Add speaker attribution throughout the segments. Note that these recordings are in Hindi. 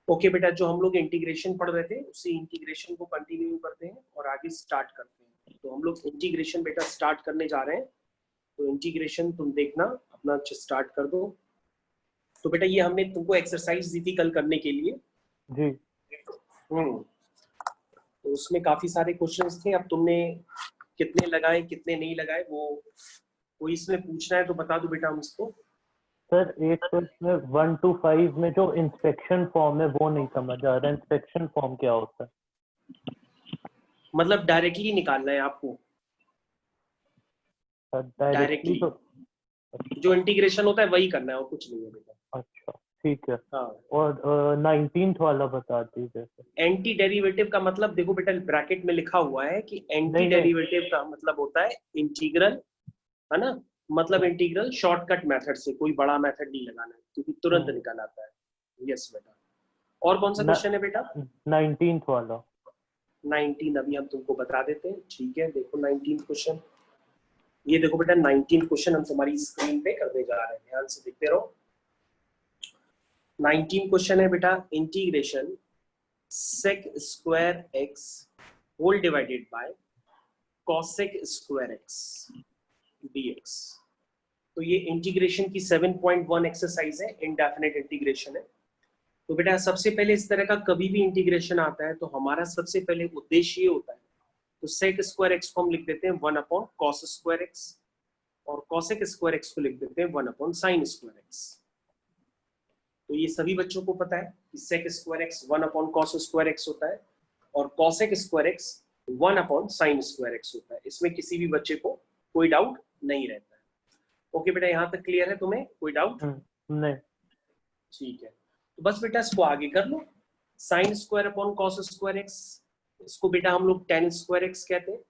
Speaker 1: ओके बेटा, जो हम लोग इंटीग्रेशन पढ़ रहे थे उसी इंटीग्रेशन को कंटिन्यू करते हैं और आगे स्टार्ट करते हैं। तो हम लोग इंटीग्रेशन बेटा स्टार्ट करने जा रहे हैं, तो इंटीग्रेशन तुम देखना अपना स्टार्ट कर दो। तो बेटा ये हमने तुमको एक्सरसाइज दी थी कल करने के लिए
Speaker 2: जी।
Speaker 1: तो उसमें काफी सारे क्वेश्चंस थे। अब तुमने कितने लगाए कितने नहीं लगाए वो कोई इसमें पूछना है तो बता दो बेटा हमको।
Speaker 2: सर एक तो इसमें 1 to 5 में जो इंस्पेक्शन फॉर्म है वो नहीं समझ आ रहा है। इंस्पेक्शन फॉर्म क्या होता है?
Speaker 1: मतलब डायरेक्टली निकालना है आपको?
Speaker 2: डायरेक्टली तो
Speaker 1: जो इंटीग्रेशन होता है वही करना है और कुछ नहीं है बेटा।
Speaker 2: अच्छा ठीक है।
Speaker 1: हाँ।
Speaker 2: और 19th वाला बता दीजिए।
Speaker 1: एंटी डेरिवेटिव का मतलब देखो बेटा ब्रैकेट में लिखा हुआ है कि एंटी
Speaker 2: नहीं।
Speaker 1: डेरिवेटिव का मतलब होता है इंटीग्रल, है ना। मतलब इंटीग्रल शॉर्टकट मेथड से, कोई बड़ा मेथड नहीं लगाना है क्योंकि तुरंत निकल आता है। यस बेटा। और कौन सा क्वेश्चन है बेटा?
Speaker 2: 19th वाला।
Speaker 1: 19 अभी हम तुमको बता देते हैं। ठीक है, देखो 19 क्वेश्चन, ये देखो बेटा 19 क्वेश्चन हम तुम्हारी स्क्रीन पे करने जा रहे हैं, ध्यान से देखते रहो। 19 क्वेश्चन है बेटा, integration sec square x whole divided by cosec square x dx। तो ये इंटीग्रेशन की 7.1 एक्सरसाइज है, इंडेफिनिट इंटीग्रेशन है। तो बेटा सबसे पहले इस तरह का कभी भी इंटीग्रेशन आता है तो हमारा सबसे पहले उद्देश्य ये होता है, तो sec स्क्वायर एक्स को हम लिख देते हैं 1 अपॉन cos स्क्वायर एक्स और cosec स्क्वायर एक्स को लिख देते हैं 1 अपॉन sin स्क्वायर एक्स। तो ये सभी बच्चों को पता है कि sec square x 1 upon cos square x होता है और cosec square x 1 upon sin square x होता है। इसमें किसी भी बच्चे को कोई डाउट नहीं रहता है। ओके बेटा, यहाँ तक क्लियर है? तुम्हें कोई डाउट
Speaker 2: नहीं।
Speaker 1: ठीक है, तो बस बेटा इसको आगे कर लो। sin square upon cos square x, इसको बेटा हम लोग tan स्क्वायर एक्स कहते हैं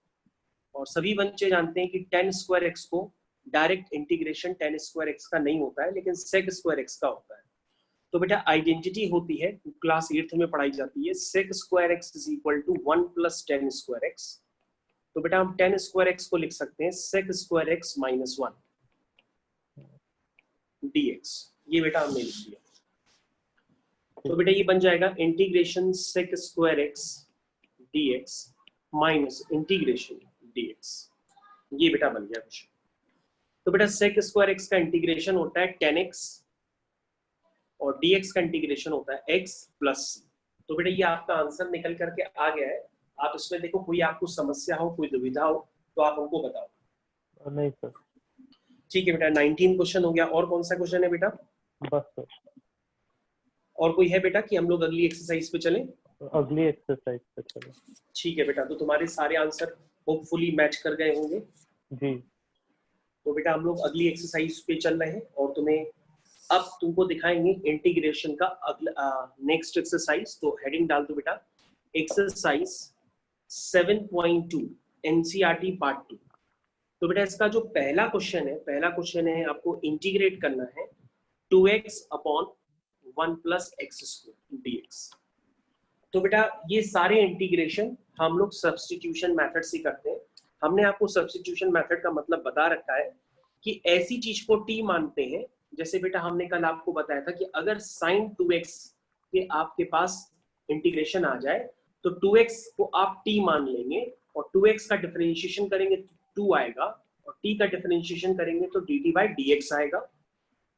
Speaker 1: और सभी बच्चे जानते हैं कि tan स्क्वायर एक्स को direct integration tan square x का नहीं होता है लेकिन sec स्क्वायर एक्स का होता है। तो बेटा आइडेंटिटी होती है, क्लास 8th में पढ़ाई जाती है, sec square x is equal to 1 plus tan square x. तो बेटा हम tan स्क्वायर एक्स को लिख सकते हैं sec square x minus 1 dx। ये बेटा हमने लिख दिया। तो बेटा ये बन जाएगा integration sec square x dx minus integration dx। ये बेटा बन गया क्वेश्चन। तो बेटा sec स्क्वायर एक्स का इंटीग्रेशन होता है tan x और dx का इंटीग्रेशन होता है x प्लस c। तो बेटा ये आपका आंसर निकल करके आ गया है। आप इसमें देखो कोई आपको समस्या हो, कोई दुविधा हो तो आप हमको बताओ।
Speaker 2: नहीं सर।
Speaker 1: ठीक है बेटा, 19 क्वेश्चन हो गया। और कौन सा क्वेश्चन है बेटा?
Speaker 2: बस सर।
Speaker 1: और कोई है बेटा कि हम लोग अगली एक्सरसाइज पे चलें?
Speaker 2: अगली एक्सरसाइज पे चलो।
Speaker 1: ठीक है बेटा, तो तुम्हारे सारे आंसर होपफुली मैच कर गए होंगे
Speaker 2: जी।
Speaker 1: तो बेटा हम लोग अगली एक्सरसाइज पे चल रहे हैं और तुम्हें अब तुमको दिखाएंगे इंटीग्रेशन का अगला नेक्स्ट एक्सरसाइज। तो हेडिंग डाल दो बेटा, एक्सरसाइज 7.2 एनसीईआरटी पार्ट 2। तो बेटा इसका जो पहला क्वेश्चन है आपको इंटीग्रेट करना है 2x upon 1 plus x square dx। तो बेटा ये सारे इंटीग्रेशन हम लोग सब्स्टिट्यूशन मेथड से करते हैं। हमने आपको सब्स्टिट्यूशन मेथड का मतलब बता रखा है कि ऐसी चीज को t मानते हैं, जैसे बेटा हमने कल आपको बताया था कि अगर sin 2x के आपके पास इंटीग्रेशन आ जाए तो 2x को आप t मान लेंगे और 2x का डिफरेंशिएशन करेंगे तो 2 आएगा और t का डिफरेंशिएशन करेंगे तो dt बाई dx आएगा।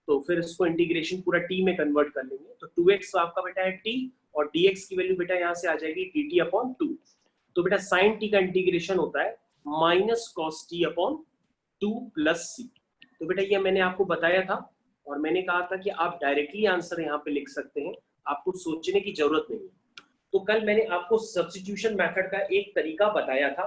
Speaker 1: तो फिर इसको इंटीग्रेशन पूरा t में कन्वर्ट कर लेंगे तो 2x तो आपका बेटा है t और dx की वैल्यू बेटा यहाँ से आ जाएगी dt अपॉन 2। तो बेटा sin t का इंटीग्रेशन होता है minus cos t upon 2 plus c। तो बेटा ये मैंने आपको बताया था और मैंने कहा था कि आप डायरेक्टली आंसर यहाँ पे लिख सकते हैं, आपको सोचने की जरूरत नहीं है। तो कल मैंने आपको सब्स्टिट्यूशन मेथड का एक तरीका बताया था।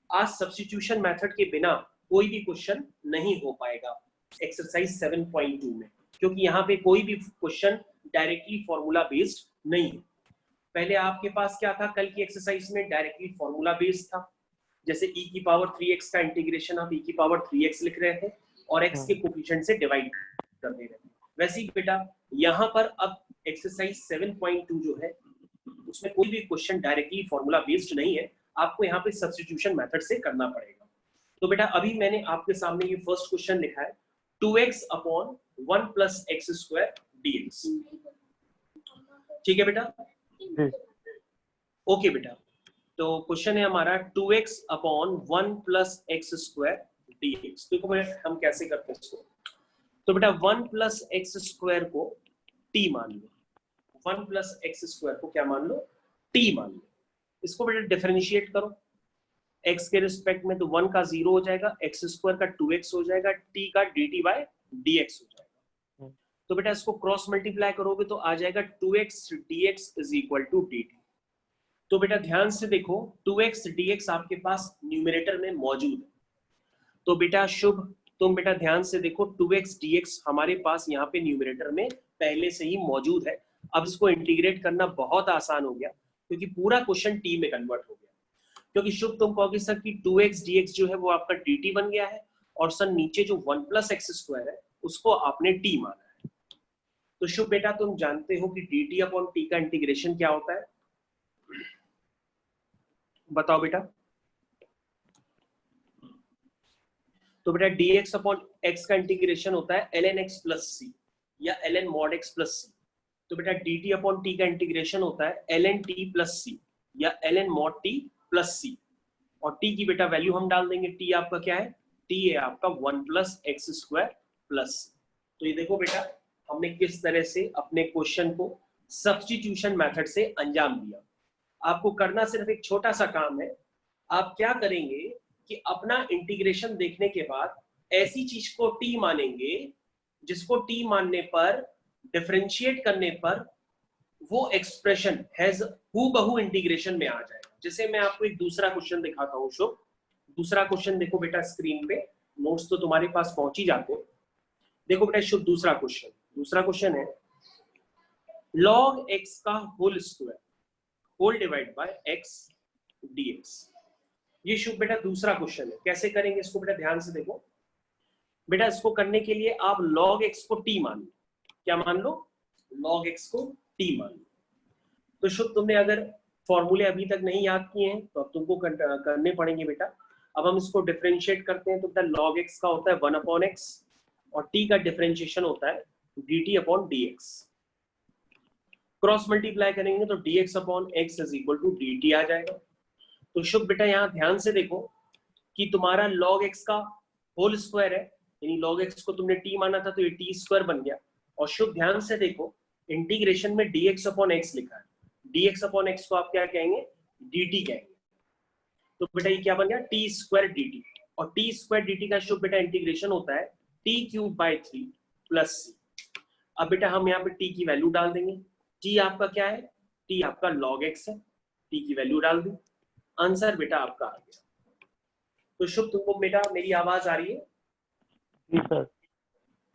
Speaker 1: आज सब्स्टिट्यूशन मेथड के बिना कोई भी क्वेश्चन नहीं हो पाएगा एक्सरसाइज 7.2 में, क्योंकि यहाँ पे कोई भी क्वेश्चन डायरेक्टली फॉर्मूला बेस्ड नहीं है। पहले आपके पास क्या था, कल की एक्सरसाइज में डायरेक्टली फॉर्मूला बेस्ड था, जैसे e की पावर 3x का इंटीग्रेशन आप e की पावर 3x लिख रहे थे और x के कोफिशिएंट से डिवाइड कर दे रहे थे। वैसे ही बेटा यहाँ पर अब एक्सरसाइज 7.2 जो है उसमें कोई भी क्वेश्चन डायरेक्टली फॉर्मूला बेस्ड नहीं है, आपको यहाँ पे सब्स्टिट्यूशन मेथड से करना पड़ेगा। तो बेटा अभी मैंने आपके सामने ये फर्स्ट क्वेश्चन लिखा है 2x upon 1 plus x square dx। ठीक है बेटा, ओके बेटा, तो क्वेश्चन है हमारा 2x upon 1 plus x square dx। देखो बेटा हम कैसे करते हैं इसको। तो बेटा 1 प्लस एक्स स्क्वायर को t मान लो, 1 प्लस एक्स स्क्वायर को क्या मान लो, t मान लो। इसको बेटा डिफरेंशिएट करो x के रिस्पेक्ट में, तो 1 का 0 हो जाएगा, एक्स स्क्वायर का 2x हो जाएगा, t का dt बाय dx हो जाएगा। तो बेटा इसको क्रॉस मल्टीप्लाई करोगे तो आ जाएगा 2x dx is equal to dt। तो बेटा ध्यान से देखो 2x dx आपके पास न्यूमरेटर में मौजूद है। तो बेटा शुभ तुम बेटा ध्यान से देखो 2x dx हमारे पास यहाँ पे न्यूमरेटर में पहले से ही मौजूद है। अब इसको इंटीग्रेट करना बहुत आसान हो गया क्योंकि पूरा क्वेश्चन t में कन्वर्ट हो गया। क्योंकि शुभ तुम कहोगे सर कि 2x dx जो है वो आपका dt बन गया है और सर नीचे जो 1 प्लस एक्स स्क्वायर है उसको आपने t माना है। तो शुभ बेटा तुम जानते हो कि dt अपॉन t का इंटीग्रेशन क्या होता है, बताओ बेटा। तो बेटा dx अपॉन x का इंटीग्रेशन होता है ln x प्लस c या ln mod x plus c। तो बेटा dt अपॉन t का इंटीग्रेशन होता है ln t प्लस c या ln mod t plus c। और t की बेटा वैल्यू हम डाल देंगे, t आपका क्या है, t है आपका 1 प्लस एक्स स्क्वायर प्लस। तो ये देखो बेटा हमने किस तरह से अपने क्वेश्चन को सब्स्टिट्यूशन मेथड से अंजाम दिया। आपको करना सिर्फ एक छोटा सा काम है। आप क्या करेंगे कि अपना इंटीग्रेशन देखने के बाद ऐसी चीज को t मानेंगे जिसको t मानने पर डिफरेंशिएट करने पर वो एक्सप्रेशन हैज हूबहू इंटीग्रेशन में आ जाएगा। जैसे मैं आपको एक दूसरा क्वेश्चन दिखाता हूं शुभ। दूसरा क्वेश्चन देखो बेटा स्क्रीन पे, नोट्स तो तुम्हारे पास पहुंच ही जाते हैं। देखो बेटा शुभ दूसरा क्वेश्चन है log x का whole square whole divide by x dx। ये शुभ बेटा दूसरा क्वेश्चन है। कैसे करेंगे इसको बेटा ध्यान से देखो। बेटा इसको करने के लिए आप log x को t मान लो। क्या मान लो, log x को t मान लो। तो शुभ तुमने अगर फॉर्मूले अभी तक नहीं याद किए हैं तो अब तुमको करने पड़ेंगे बेटा। अब हम इसको डिफरेंशिएट करते हैं तो बेटा log x का होता है 1 अपॉन x और t का डिफरेंशिएशन होता है dt upon dx। Cross multiply करेंगे तो dx upon x is equal to dt आ जाएगा। तो शुभ बेटा यहाँ ध्यान से देखो कि तुम्हारा log x का होल स्क्वायर है, यानी log x को तुमने t माना था तो ये t स्क्वायर बन गया। और शुभ ध्यान से देखो इंटीग्रेशन में dx अपॉन x लिखा है, dx अपॉन x को आप क्या कहेंगे, dt कहेंगे। तो बेटा ये क्या बन गया, t स्क्वायर dt। और t स्क्वायर dt का शुभ बेटा इंटीग्रेशन होता है t cube by 3 plus c। अब बेटा हम यहाँ पे t की वैल्यू डाल देंगे। t आपका क्या है, t आपका log x है, t की वैल्यू डाल दी, आंसर बेटा आपका आ गया। तो शुभ तुमको बेटा मेरी आवाज आ रही है?
Speaker 2: जी सर।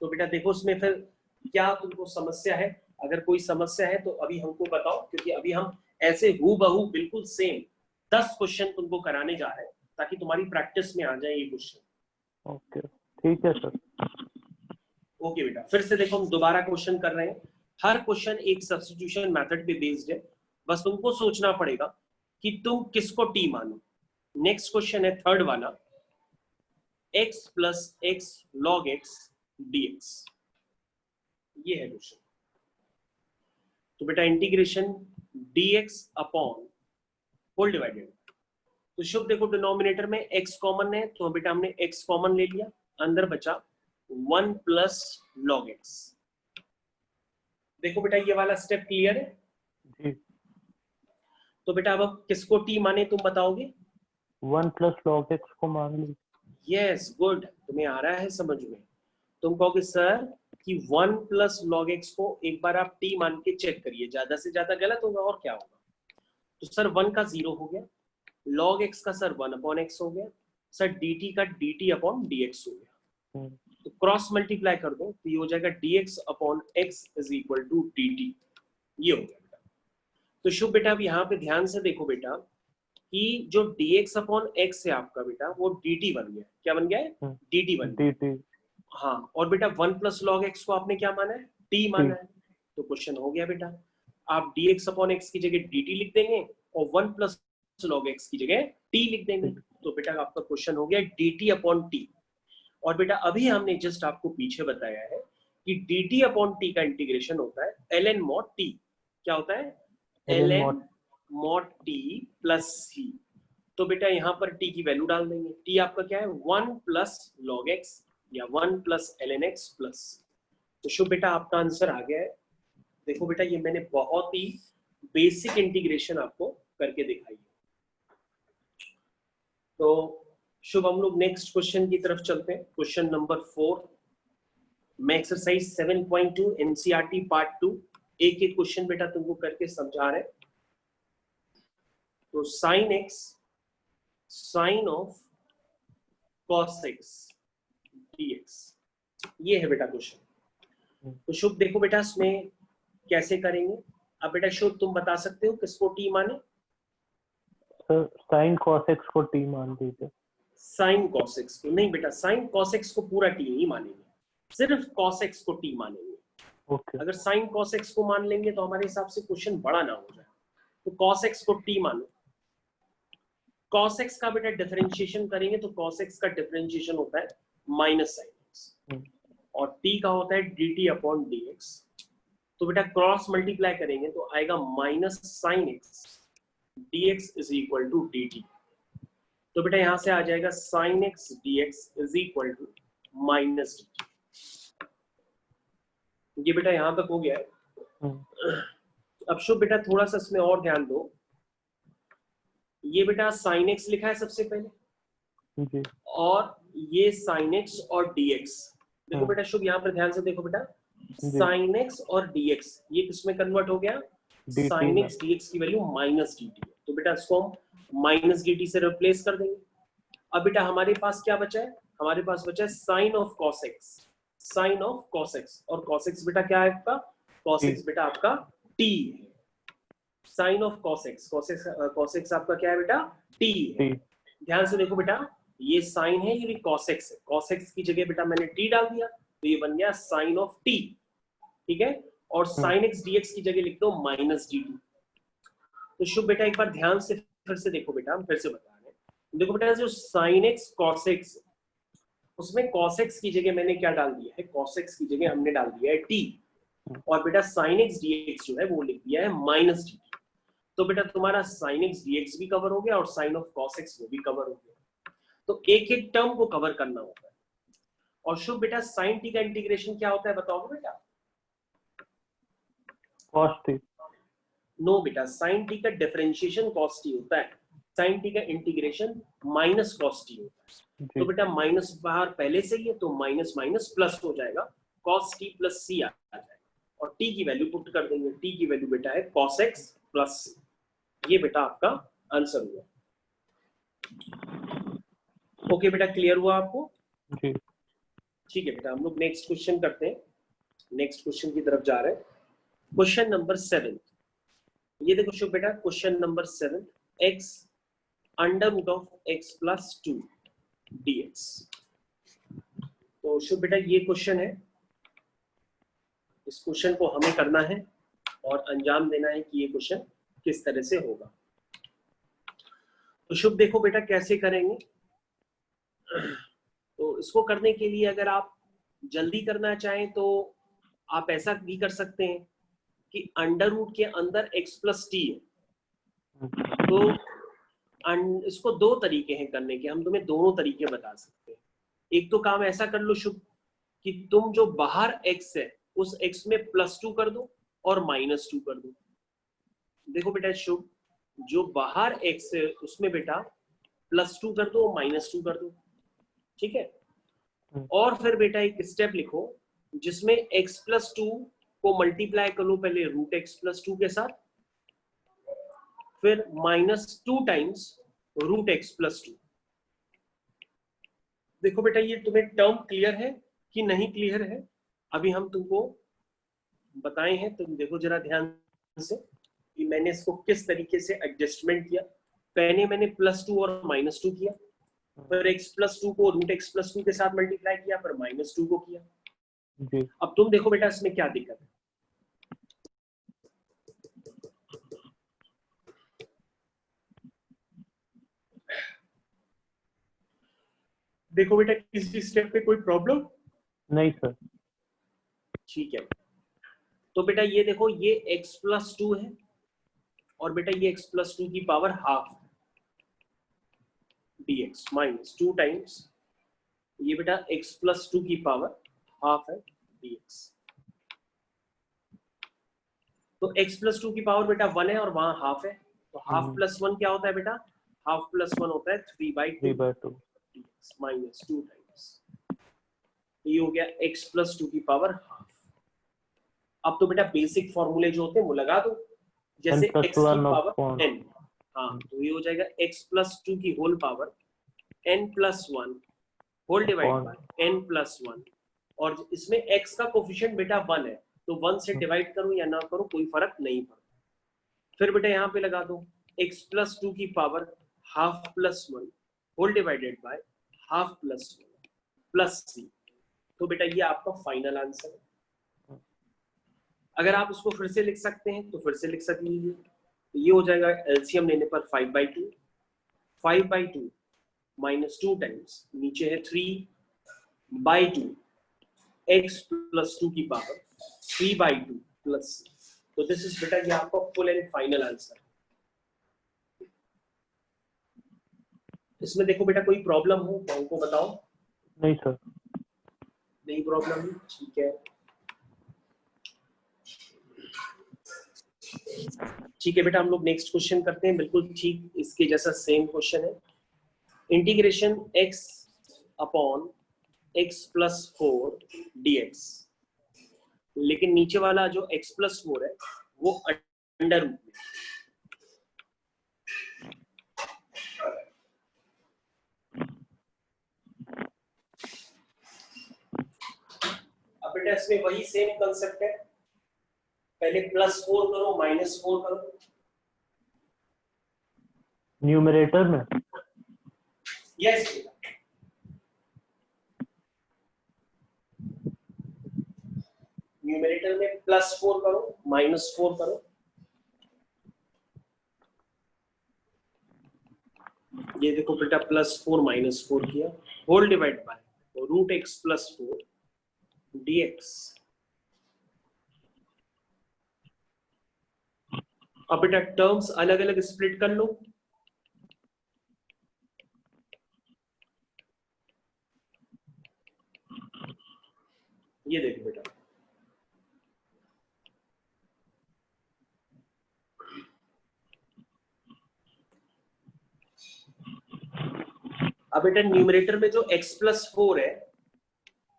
Speaker 1: तो बेटा देखो उसमें फिर क्या तुमको समस्या है, अगर कोई समस्या है तो अभी हमको बताओ, क्योंकि अभी हम ऐसे हूबहू बिल्कुल सेम 10 क्वेश्चन तुमको कराने जा रहे हैं ताकि तुम्हारी प्रैक्टिस में आ जाए ये क्वेश्चन।
Speaker 2: ओके ठीक है सर।
Speaker 1: ओके बेटा फिर से देखो हम दोबारा क्वेश्चन कर रहे हैं। हर क्वेश्चन एक सब्स्टिट्यूशन मेथड पे बेस्ड है, बस तुमको सोचना पड़ेगा कि तुम किसको t मानो। नेक्स्ट क्वेश्चन है थर्ड वाला, x plus x log x dx। ये है क्वेश्चन। तो बेटा integration dx upon whole divided. तो शुभ देखो डिनोमिनेटर में x कॉमन है तो बेटा हमने x कॉमन ले लिया, अंदर बचा 1 प्लस log x। देखो बेटा ये वाला स्टेप क्लियर है
Speaker 2: जी।
Speaker 1: तो बेटा अब किसको t माने तुम बताओगे?
Speaker 2: 1 प्लस log x को मान ली।
Speaker 1: यस गुड, तुम्हें आ रहा है समझ में। तुम कहोगे सर कि 1 प्लस log x को एक बार आप t मान के चेक करिए, ज्यादा से ज्यादा गलत होगा और क्या होगा। तो सर 1 का 0 हो गया, log x का सर 1 अपॉन x हो गया, सर dt का dt अपॉन dx हो गया। तो क्रॉस मल्टीप्लाई कर दो तो ये हो जाएगा dx upon x is equal to dt। ये हो गया बेटा। तो शुभ बेटा अब यहाँ पे ध्यान से देखो बेटा कि जो dx अपॉन x है आपका बेटा वो dt बन गया। क्या बन गया है? dt बन गया।
Speaker 2: dt।
Speaker 1: हाँ और बेटा 1 प्लस log x को आपने क्या माना है? t माना है। तो क्वेश्चन हो गया बेटा। आप dx अपॉन x की जगह dt लिख देंगे और 1 प्लस log x की जगह t लिख देंगे। तो बेटा आपका क्वेश्चन हो गया dt अपॉन t। और बेटा अभी हमने जस्ट आपको पीछे बताया है कि dt अपॉन t का इंटीग्रेशन होता है ln mod t। क्या होता है? ln mod t plus c। तो बेटा यहाँ पर t की वैल्यू डाल देंगे। t आपका क्या है 1 प्लस log x या 1 प्लस ln x प्लस। तो शुभ बेटा आपका आंसर आ गया है। देखो बेटा ये मैंने बहुत ही बेसिक इंटीग्रेशन आपको करके दिखाई है। तो शुभ हम लोग नेक्स्ट क्वेश्चन की तरफ चलते हैं। क्वेश्चन नंबर 4 मैं एक्सरसाइज 7.2 एनसीईआरटी पार्ट 2 एक एक क्वेश्चन बेटा तुमको करके समझा रहे हैं। तो sine x sine of cos x dx ये है बेटा क्वेश्चन। तो शुभ देखो बेटा इसमें कैसे करेंगे। अब बेटा शुभ तुम बता सकते हो किसको t माने।
Speaker 2: साइन कॉस एक्स को t मान दीजिए।
Speaker 1: साइन कॉस एक्स को नहीं बेटा, साइन कॉस एक्स को पूरा t नहीं मानेंगे, सिर्फ कॉस एक्स को t मानेंगे।
Speaker 2: ओके।
Speaker 1: अगर साइन कॉस एक्स को मान लेंगे तो हमारे हिसाब से क्वेश्चन बड़ा ना हो जाए। तो कॉस एक्स को t मानो। कॉस एक्स का बेटा डिफरेंशिएशन करेंगे तो कॉस एक्स का डिफरेंशिएशन होता है माइनस साइन एक्स और t का होता है dt अपॉन dx। तो बेटा क्रॉस मल्टीप्लाई करेंगे तो आएगा minus sine x dx is equal to dt। तो बेटा यहां से आ जाएगा sine x dx is equal to minus dt। ये बेटा यहां तक हो गया है। अब शुभ बेटा थोड़ा सा इसमें और ध्यान दो। ये बेटा साइन एक्स लिखा है सबसे पहले
Speaker 2: जी।
Speaker 1: और ये साइन एक्स और dx। देखो बेटा शुभ यहाँ पर ध्यान से देखो बेटा, साइन एक्स और dx ये किसमें कन्वर्ट हो गया, साइन एक्स dx की वैल्यू माइनस dt है। तो बेटा इसको हम माइनस dt से रिप्लेस कर देंगे। अब बेटा हमारे पास क्या बचा है, हमारे पास बचा है sine of cos x, sine of cos x. और कॉस एक्स बेटा क्या है आपका, कॉस एक्स बेटा आपका t है। Sine of cos x, cos x आपका क्या है बेटा t है। ध्यान से देखो बेटा ये साइन है, ये भी कॉस एक्स है। कॉस एक्स की जगह बेटा मैंने t डाल दिया तो ये बन गया साइन ऑफ t, ठीक है। और साइन एक्स dx की जगह लिख दो माइनस dt। तो शुभ बेटा एक बार ध्यान से फिर से देखो बेटा, हम फिर से बता रहे हैं। देखो बेटा जो साइन एक्स कॉस एक्स, उसमें कॉस एक्स की जगह मैंने क्या डाल दिया है, कॉस एक्स की जगह हमने डाल दिया है t। और बेटा साइन एक्स dx जो है वो लिख दिया है माइनस dt। तो बेटा तुम्हारा साइन एक्स dx भी कवर हो गया और साइन ऑफ कॉस एक्स वो भी कवर हो गया। तो एक एक टर्म को कवर करना होता है। और शुभ बेटा साइन t का इंटीग्रेशन क्या होता है बताओगे बेटा,
Speaker 2: cos t।
Speaker 1: नो बेटा साइन t का डिफरेंशिएशन cos t होता है, साइन t का इंटीग्रेशन माइनस cos t होता है। तो बेटा माइनस बाहर पहले से ही है तो माइनस माइनस प्लस हो जाएगा, cos t प्लस c आ जाएगा और t की वैल्यू पुट कर देंगे। t की वैल्यू बेटा है cos x प्लस c। ये बेटा आपका आंसर हुआ। ओके बेटा क्लियर हुआ आपको
Speaker 2: जी।
Speaker 1: ठीक है बेटा हम लोग नेक्स्ट क्वेश्चन करते हैं। नेक्स्ट क्वेश्चन की तरफ जा रहे हैं। क्वेश्चन नंबर 7 ये देखो शुभ बेटा, question number 7 x under root of x plus 2 dx। तो शुभ बेटा ये क्वेश्चन है, इस क्वेश्चन को हमें करना है और अंजाम देना है कि ये क्वेश्चन किस तरह से होगा। तो शुभ देखो बेटा कैसे करेंगे। तो इसको करने के लिए अगर आप जल्दी करना चाहें तो आप ऐसा भी कर सकते हैं कि अंडर रूट के अंदर x प्लस टी है। तो इसको दो तरीके हैं करने के, हम तुम्हें दोनों तरीके बता सकते हैं। एक तो काम ऐसा कर लो शुभ कि तुम जो बाहर x है उस x में प्लस 2 कर दो और माइनस 2 कर दो। देखो बेटा शुभ जो बाहर x है उसमें बेटा प्लस 2 कर दो माइनस 2 कर दो, ठीक है। और फिर बेटा एक स्टेप लिखो जिसमें x प्लस 2 को मल्टीप्लाई करो पहले रूट x प्लस 2 के साथ, फिर minus 2 times root x plus 2। देखो बेटा ये तुम्हें टर्म क्लियर है कि नहीं क्लियर है, अभी हम तुमको बताए हैं। तुम देखो जरा ध्यान से कि मैंने इसको किस तरीके से एडजस्टमेंट किया। पहले मैंने प्लस 2 और माइनस 2 किया, फिर x प्लस 2 को रूट x प्लस 2 के साथ मल्टीप्लाई किया, फिर माइनस 2 को किया जी। अब तुम देखो बेटा इसमें क्या दिक्कत है। देखो बेटा किसी स्टेप पे कोई प्रॉब्लम
Speaker 2: नहीं सर।
Speaker 1: ठीक है। तो बेटा ये देखो ये x प्लस 2 है और बेटा ये x प्लस 2 की power half dx minus 2 times ये बेटा x प्लस 2 की पावर हाफ है dx। तो x प्लस 2 की पावर बेटा 1 है और वहां हाफ है, तो हाफ प्लस 1 क्या होता है बेटा? हाफ प्लस 1 होता है 3/2 माइनस 2 टाइम्स ये हो गया x प्लस 2 की पावर हाफ। अब तो बेटा बेसिक फॉर्मूले जो होते हैं वो लगा दो, जैसे x की पावर n, हाँ तो ये हो जाएगा x प्लस 2 की whole power n plus 1 whole divide by n plus 1, और इसमें x का कोफिशिएंट बेटा 1 है, तो 1 से डिवाइड करो या ना करो कोई फर्क नहीं पड़ता। फिर बेटा यहाँ पे लगा दो x प्लस 2 की power half plus 1 whole divided by half plus 1 plus c। तो बेटा ये आपका फाइनल आंसर है। अगर आप इसको फिर से लिख सकते हैं तो फिर से लिख सकते हैं, तो ये हो जाएगा एलसीएम लेने पर 5/2 माइनस 2 टाइम्स नीचे है 3/2 x प्लस 2 की पावर 3/2 प्लस, तो दिस इज बेटा ये आपका फुल एंड फाइनल आंसर। इसमें देखो बेटा कोई प्रॉब्लम हो तो हमको बताओ।
Speaker 2: नहीं सर,
Speaker 1: नहीं प्रॉब्लम है, ठीक है ठीक है बेटा। हम लोग नेक्स्ट क्वेश्चन करते हैं, बिल्कुल ठीक इसके जैसा सेम क्वेश्चन है। Integration x upon x plus 4 dx, लेकिन नीचे वाला जो x प्लस 4 है वो अंडर रूट में। अब बेटा इसमें वही सेम कंसेप्ट है, पहले प्लस 4 करो माइनस 4 करो
Speaker 2: न्यूमरेटर में।
Speaker 1: यस न्यूमरेटर में प्लस 4 करो माइनस 4 करो, ये देखो बेटा प्लस 4 माइनस 4 किया whole divide by root x plus 4 dx। अब बेटा टर्म्स अलग अलग स्प्लिट कर लो, ये देखो बेटा अब बेटा न्यूमरेटर में जो x प्लस 4 है,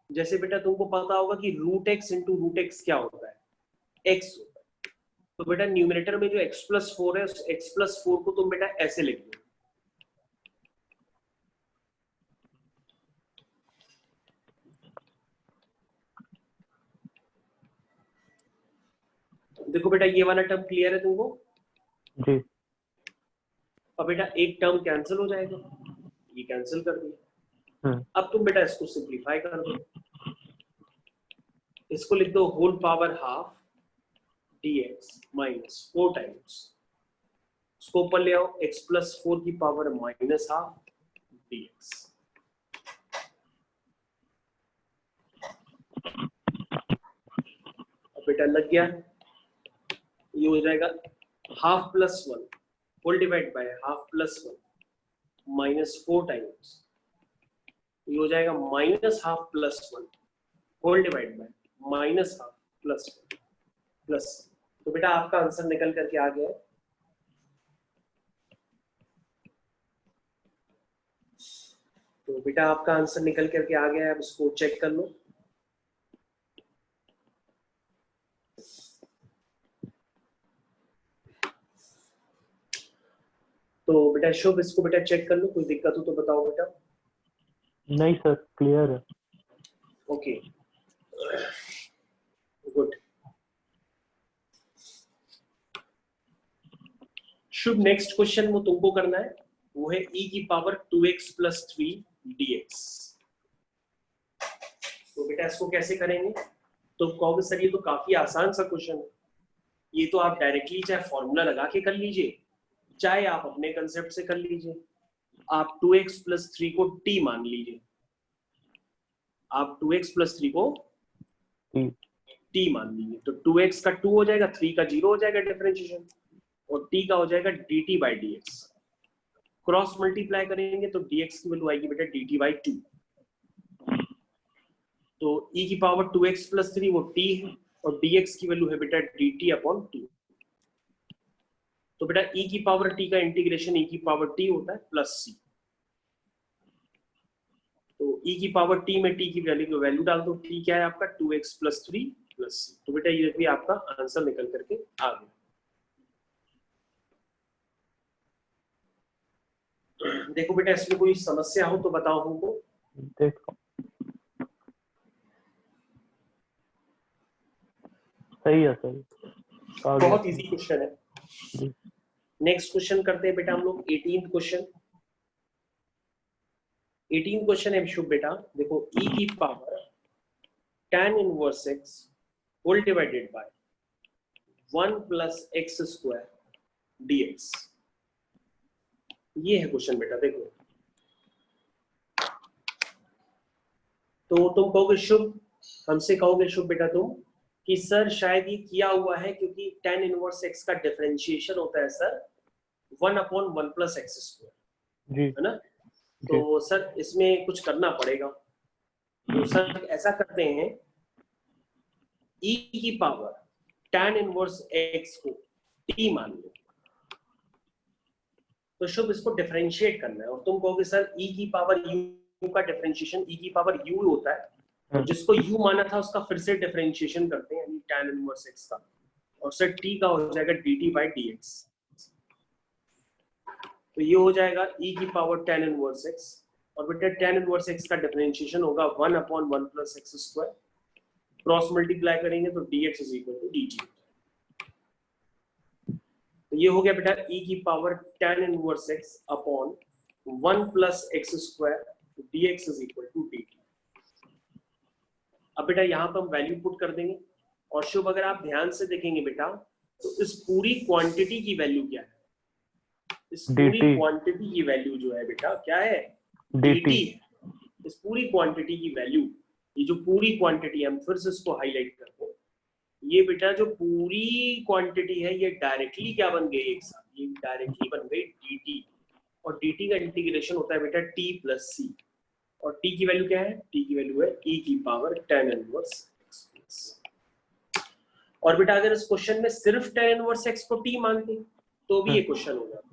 Speaker 1: जैसे बेटा तुमको पता होगा कि root x into root x क्या होता है, x होता है। तो बेटा न्यूमरेटर में जो x प्लस 4 है उस x प्लस 4 को तुम बेटा ऐसे लिख दो, देखो बेटा ये वाला टर्म क्लियर है तुमको
Speaker 2: जी।
Speaker 1: अब बेटा एक टर्म कैंसिल हो जाएगा, ये कैंसिल कर दिया। अब तुम बेटा इसको सिंप्लीफाई कर दो, इसको लिख दो whole power half dx minus 4 times, इसको ऊपर ले आओ x प्लस 4 की पावर माइनस हाफ dx। अब बेटा लग गया, ये हो जाएगा half plus 1 whole divide by half plus 1 minus 4 times, ये हो जाएगा minus half plus 1 whole divide by minus half plus 1 plus. तो बेटा आपका आंसर निकल करके आ गया है। तो बेटा आपका आंसर निकल करके आ गया है, अब इसको चेक कर लो। तो बेटा शुभ इसको बेटा चेक कर लो, कोई दिक्कत हो तो बताओ बेटा।
Speaker 2: नहीं सर, क्लियर है।
Speaker 1: Okay good. Shubh next question वो तुमको करना है, वो है e की पावर 2x प्लस 3 dx। तो बेटा इसको कैसे करेंगे? तो कहोगे सर ये तो काफी आसान सा क्वेश्चन है, ये तो आप डायरेक्टली चाहे फॉर्मूला लगा के कर लीजिए चाहे आप अपने कंसेप्ट से कर लीजिए। आप 2x प्लस 3 को t मान लीजिए, आप 2x प्लस 3 को t मान लीजिए, तो 2x का 2 हो जाएगा, 3 का 0 हो जाएगा डिफरेंशिएशन। और t का हो जाएगा dt by dx। Cross multiply करेंगे तो dx की वैल्यू आएगी बेटा dt बाई 2। तो e की पावर 2x प्लस 3 वो t है और dx की वैल्यू है बेटा dt अपॉन 2। तो बेटा e की पावर t का इंटीग्रेशन e की पावर t होता है प्लस c। तो e की पावर t में t की वैल्यू डाल दो। t क्या है आपका 2x प्लस 3 प्लस c। तो बेटा ये भी आपका आंसर निकल करके आ गया। देखो बेटा इसमें कोई समस्या हो तो बताओ हमको।
Speaker 2: देखो सही है, सही
Speaker 1: बहुत इजी क्वेश्चन है।
Speaker 2: जी।
Speaker 1: नेक्स्ट क्वेश्चन करते हैं बेटा हम लोग 18th क्वेश्चन। 18th क्वेश्चन है शुभ बेटा, देखो e की power tan inverse x whole divided by 1 plus x square dx। ये है क्वेश्चन बेटा। देखो तो तुम कहोगे शुभ, हमसे कहोगे शुभ बेटा तुम कि सर शायद ये किया हुआ है क्योंकि tan इनवर्स x का डिफरेंशिएशन होता है sir 1 upon 1 plus x square, है ना। तो सर इसमें कुछ करना पड़ेगा। तो सर ऐसा करते हैं, e की पावर tan इनवर्स x को t मान लो। तो शुभ इसको डिफरेंशिएट करना है और तुम कहोगे सर e की पावर u का डिफरेंशिएशन e की पावर u होता है, तो जिसको u माना था उसका फिर से डिफरेंशिएशन करते हैं यानी tan इनवर्स x का, और सर t का हो जाएगा dt बाई dx। तो ये हो जाएगा e की पावर tan इनवर्स x और बेटा tan इनवर्स x का डिफरेंशिएशन होगा 1 upon 1 plus x square. Cross multiply करेंगे तो dx is equal to dt। तो ये हो गया बेटा e की power tan inverse x upon 1 plus x square dx is equal to dt। अब बेटा यहाँ पर हम वैल्यू पुट कर देंगे और शुभ अगर आप ध्यान से देखेंगे बेटा तो इस पूरी क्वांटिटी की वैल्यू क्या है, इस पूरी क्वांटिटी की वैल्यू जो है बेटा क्या है dt है। इस पूरी क्वांटिटी की वैल्यू, ये जो पूरी क्वांटिटी है हम फिर से इसको हाईलाइट करते हैं, ये बेटा जो पूरी क्वांटिटी है ये डायरेक्टली क्या बन गई एक साथ, ये डायरेक्टली बन गई dt और dt का इंटीग्रेशन होता है बेटा t प्लस c और t की वैल्यू क्या है, t की वैल्यू है e की पावर tan इनवर्स x। और बेटा अगर इस क्वेश्चन में सिर्फ tan इनवर्स x को t मानते तो भी ये क्वेश्चन हो जाता।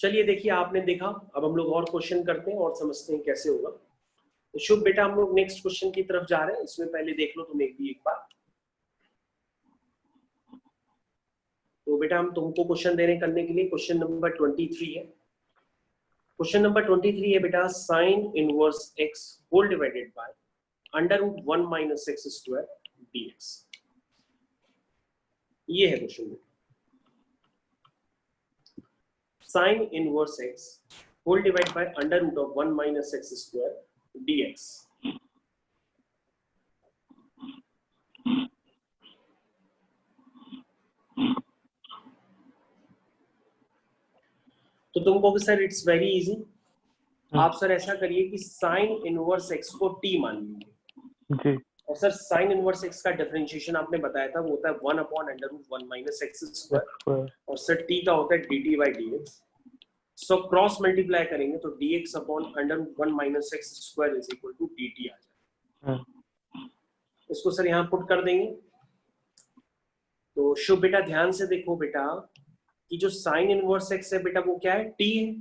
Speaker 1: चलिए देखिए आपने देखा, अब हम लोग और क्वेश्चन करते हैं और समझते हैं कैसे होगा। तो शुभ बेटा हम लोग नेक्स्ट क्वेश्चन की तरफ जा रहे हैं, इसमें पहले देख लो तुम एक बार। तो बेटा हम तुमको क्वेश्चन दे रहे हैं करने के लिए, क्वेश्चन नंबर 23 है। क्वेश्चन नंबर 23 है बेटा sine inverse x whole divided by under root 1 minus x square dx। ये है क्वेश्चन। Sine inverse x whole divide by under root of 1 minus x square dx। तो तुम कहोगे सर इट्स वेरी इजी। आप सर ऐसा करिए कि साइन इनवर्स x को t मान लीजिए और सर साइन इनवर्स x का डिफरेंशिएशन आपने बताया था वो होता है 1 upon under root 1 minus x square और सर t का होता है dt by dx। So cross multiply करेंगे तो dx upon under root 1 minus x square is equal to dt आ जाएगा। इसको सर यहाँ पुट कर देंगे। तो शुभ बेटा ध्यान से देखो बेटा कि जो साइन इनवर्स x है बेटा वो क्या है t है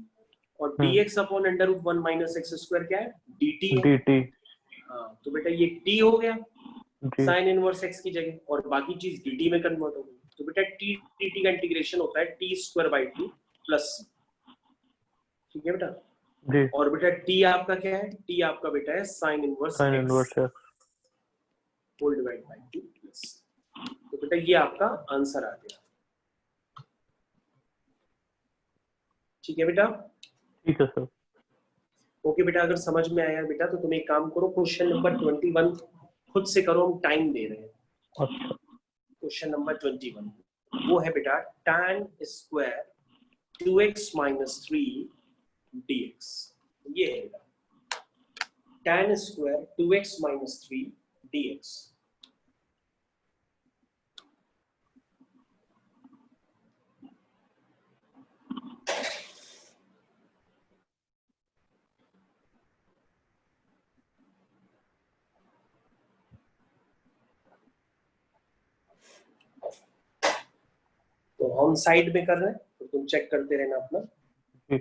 Speaker 1: और dx upon under root 1 minus x square क्या है dt है। हाँ तो बेटा ये t हो गया साइन इनवर्स x की जगह और बाकी चीज dt में कन्वर्ट हो गई। तो बेटा t dt का इंटीग्रेशन होता है t square by 2 plus c। ठीक है बेटा। और बेटा t आपका क्या है, t आपका बेटा है sine inverse x whole divide by 2 plus. तो बेटा ये आपका आंसर आ गया। ठीक है बेटा।
Speaker 2: ठीक है सर।
Speaker 1: ओके बेटा अगर समझ में आया बेटा तो तुम एक काम करो, क्वेश्चन नंबर 21 खुद से करो, हम टाइम दे रहे हैं। क्वेश्चन नंबर 21 वो है बेटा tan square 2x minus 3 dx। ये है बेटा tan square 2x minus 3 dx। On side में कर रहे हैं तो तुम चेक करते रहना अपना।
Speaker 2: जी।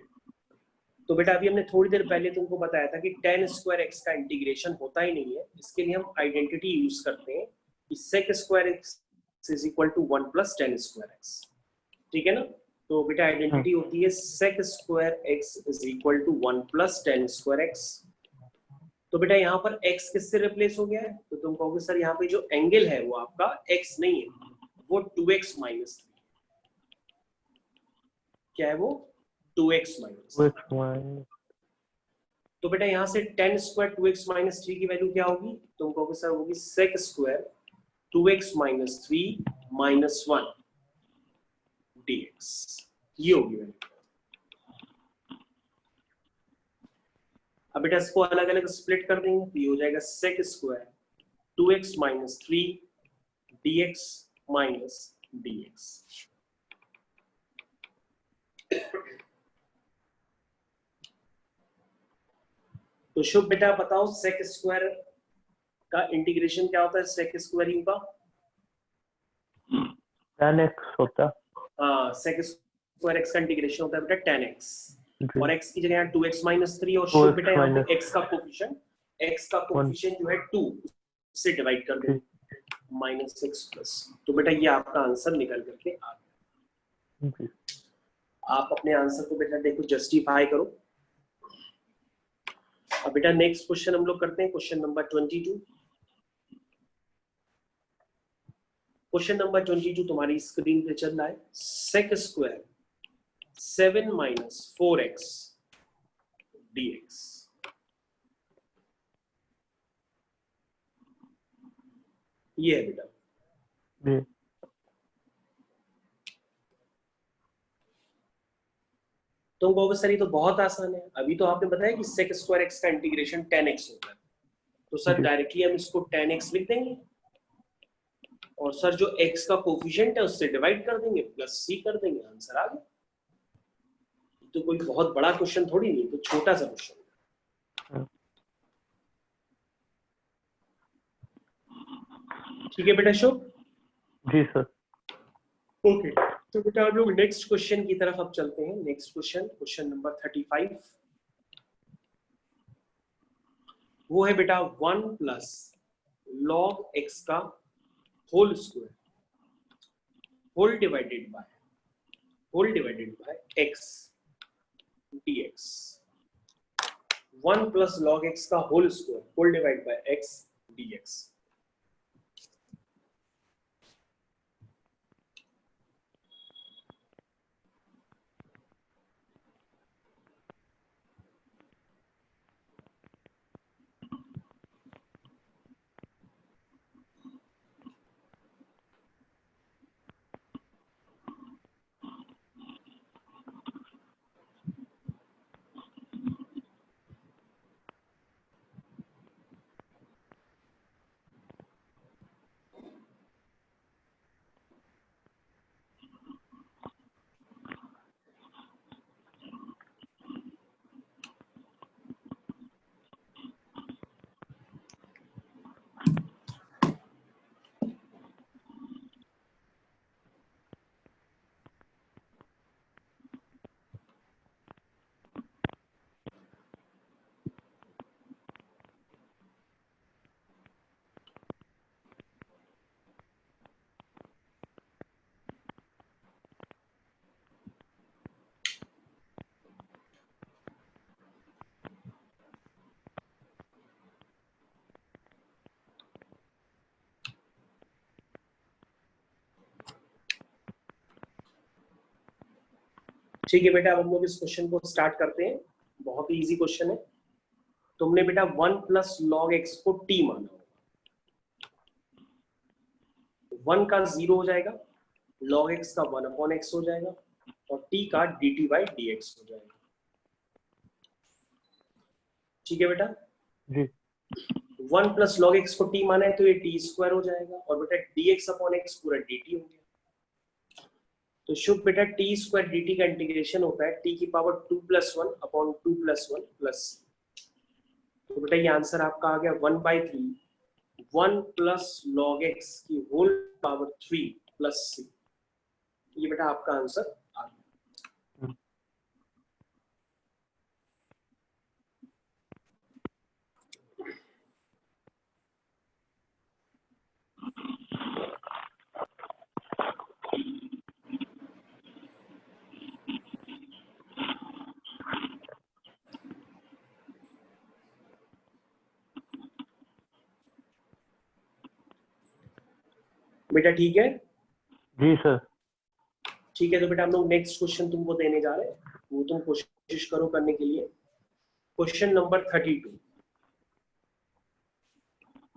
Speaker 1: तो बेटा अभी हमने थोड़ी देर पहले तुमको बताया था कि tan स्क्वायर x का इंटीग्रेशन होता ही नहीं है। इसके लिए हम आइडेंटिटी यूज करते हैं कि sec square x is equal to 1 plus tan square x। ठीक है ना? तो बेटा आइडेंटिटी होती है sec square x is equal to 1 plus tan square x। तो बेटा यहाँ पर x किससे रिप्लेस हो गया है? तो तुम कहोगे सर यहाँ पे जो एंगल है वो आपका x नहीं है, वो 2x माइनस 3। क्या है वो? 2x minus. तो बेटा यहाँ से tan स्क्वायर 2x माइनस 3 की वैल्यू क्या होगी? तुम कहोगे सर होगी sec square 2x minus 3 minus 1 dx। ये होगी वैल्यू। अब बेटा इसको अलग अलग स्प्लिट कर देंगे तो ये हो जाएगा sec square 2x minus 3 dx minus dx। तो शुभ बेटा बताओ sec स्क्वायर का इंटीग्रेशन क्या होता है? sec स्क्वायर यू का
Speaker 2: tan x होता है।
Speaker 1: हाँ, sec स्क्वायर x का इंटीग्रेशन होता है बेटा tan x, और x की जगह यहाँ 2x माइनस 3 और शुभ बेटा यहाँ पे x का कोफिशिएंट जो है 2 से डिवाइड कर देंगे माइनस 6 प्लस। तो बेटा ये आपका आंसर निकल करके आ गया। आप अपने आंसर को बेटा देखो जस्टिफाई करो। अब बेटा नेक्स्ट क्वेश्चन हम लोग करते हैं, क्वेश्चन नंबर 22। क्वेश्चन नंबर 22 तुम्हारी स्क्रीन पे चल रहा है। sec square 7 minus 4x dx। ये है बेटा। तुम कहोगे सर ये तो बहुत आसान है, अभी तो आपने बताया कि sec स्क्वायर x का इंटीग्रेशन tan x होता है। तो सर डायरेक्टली हम इसको tan x लिख देंगे और सर जो x का कोफिशिएंट है उससे डिवाइड कर देंगे प्लस c कर देंगे, आंसर आ गया। तो कोई बहुत बड़ा क्वेश्चन थोड़ी नहीं, तो छोटा सा क्वेश्चन। ठीक है बेटा शुभ?
Speaker 2: जी सर।
Speaker 1: ओके तो बेटा हम लोग नेक्स्ट क्वेश्चन की तरफ अब चलते हैं। Next question, question number 35। वो है बेटा 1 प्लस log x का whole square whole divided by x dx। 1 plus log x का whole square whole divide by x dx। ठीक है बेटा, अब हम लोग इस क्वेश्चन को स्टार्ट करते हैं। बहुत ही इजी क्वेश्चन है। तुमने बेटा 1 प्लस log x को t माना होगा। 1 का 0 हो जाएगा, log x का 1 अपॉन x हो जाएगा और t का dt बाई dx हो जाएगा। ठीक है बेटा
Speaker 2: जी।
Speaker 1: 1 प्लस log x को t माना है तो ये t स्क्वायर हो जाएगा और बेटा dx अपॉन x पूरा dt हो गया। तो शुभ बेटा t स्क्वायर dt का इंटीग्रेशन होता है t की power 2 plus 1 upon 2 plus 1 plus c। तो बेटा ये आंसर आपका आ गया 1/3 1 प्लस log x की होल पावर 3 प्लस c। ये बेटा आपका आंसर आ गया। बेटा ठीक है?
Speaker 2: जी सर।
Speaker 1: ठीक है, तो बेटा हम लोग नेक्स्ट क्वेश्चन तुमको देने जा रहे हैं, वो तुम कोशिश करो करने के लिए। क्वेश्चन नंबर 32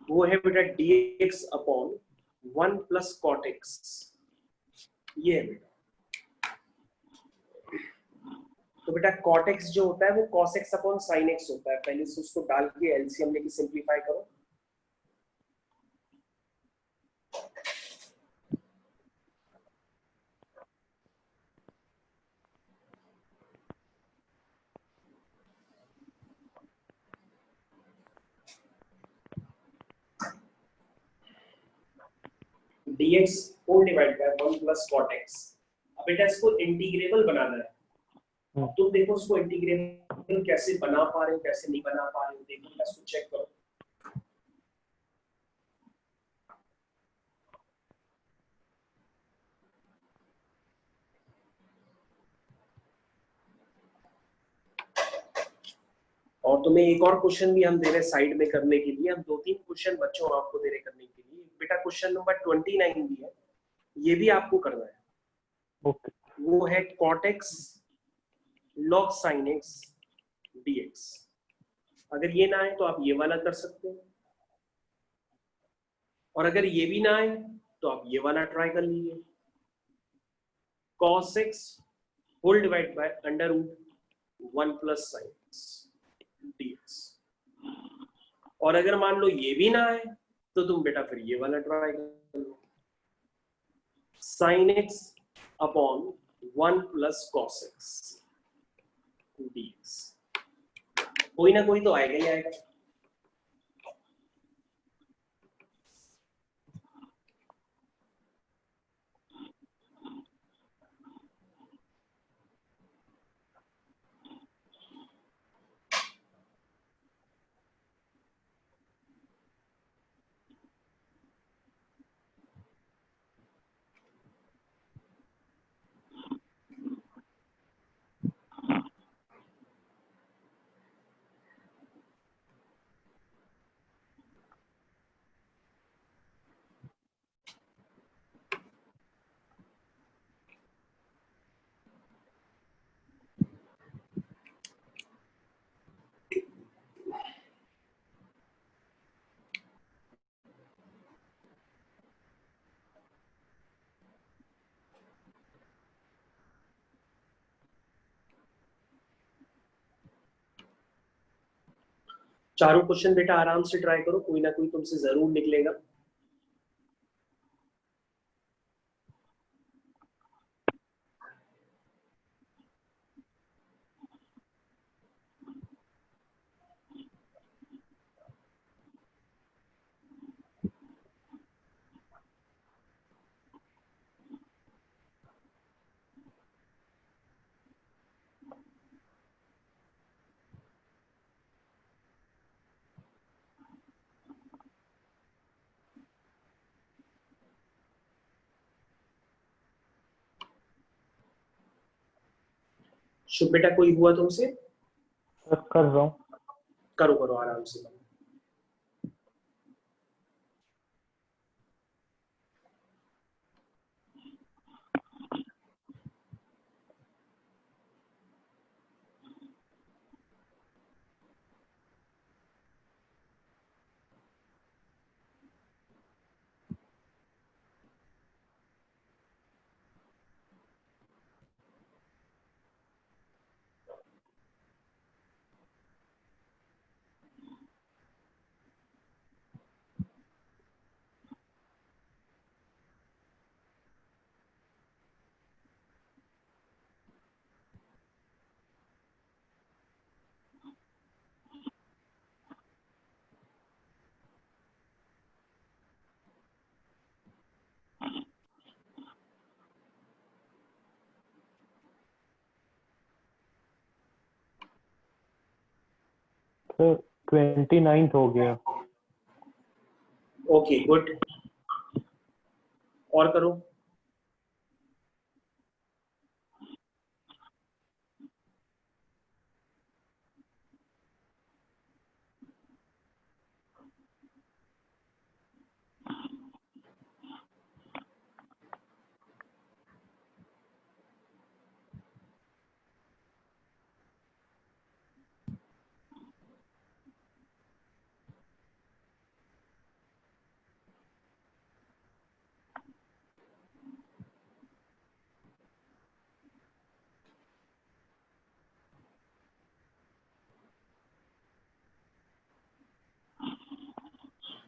Speaker 1: वो है बेटा dx upon 1 plus cot x. ये है बेटा, तो बेटा कॉट एक्स जो होता है वो cos x upon sine x होता है। पहले से उसको डाल के एलसीएम लेके सिंप्लीफाई करो। dx whole divide by 1 plus cot x. अब बेटा इसको इंटीग्रेबल बनाना है। अब तुम देखो उसको इंटीग्रेबल कैसे बना पा रहे हो, कैसे नहीं बना पा रहे हो, देखो बेटा इसको चेक करो। और तुम्हें एक और क्वेश्चन भी हम दे रहे हैं साइड में करने के लिए। हम 2-3 क्वेश्चन बच्चों आपको दे रहे करने के लिए। बेटा क्वेश्चन नंबर 29 भी है, ये भी आपको करना है।
Speaker 2: ओके।
Speaker 1: वो है cot x log sin x dx। अगर ये ना आए तो आप ये वाला कर सकते हैं, और अगर ये भी ना आए तो आप ये वाला ट्राई कर लीजिए, cos x whole divide by under root 1 plus sin x dx। और अगर मान लो ये भी ना आए तो तुम बेटा फिर ये वाला ट्राई कर लो, sin x upon 1 plus cos x dx। कोई ना कोई तो आएगा ही आएगा। चारों क्वेश्चन बेटा आराम से ट्राई करो, कोई ना कोई तुमसे जरूर निकलेगा। शुभ बेटा कोई हुआ तुमसे?
Speaker 2: सर कर रहा हूँ।
Speaker 1: करो करो आराम से।
Speaker 2: सर 29 हो गया।
Speaker 1: ओके गुड, और करो।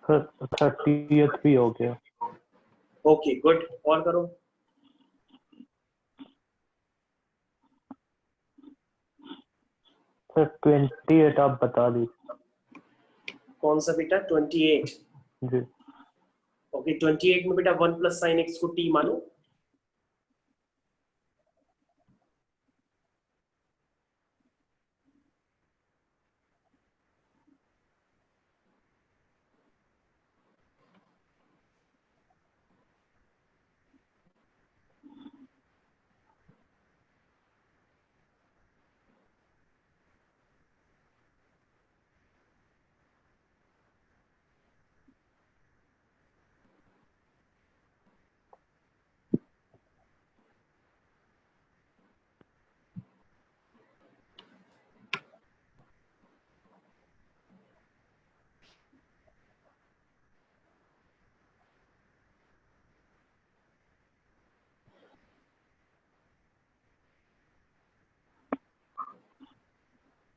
Speaker 2: सर 30th भी हो गया।
Speaker 1: ओके गुड, और करो।
Speaker 2: सर 28 आप बता दीजिए।
Speaker 1: कौन सा बेटा? 28।
Speaker 2: जी।
Speaker 1: ओके 28 में बेटा 1 प्लस साइन एक्स को टी मानो।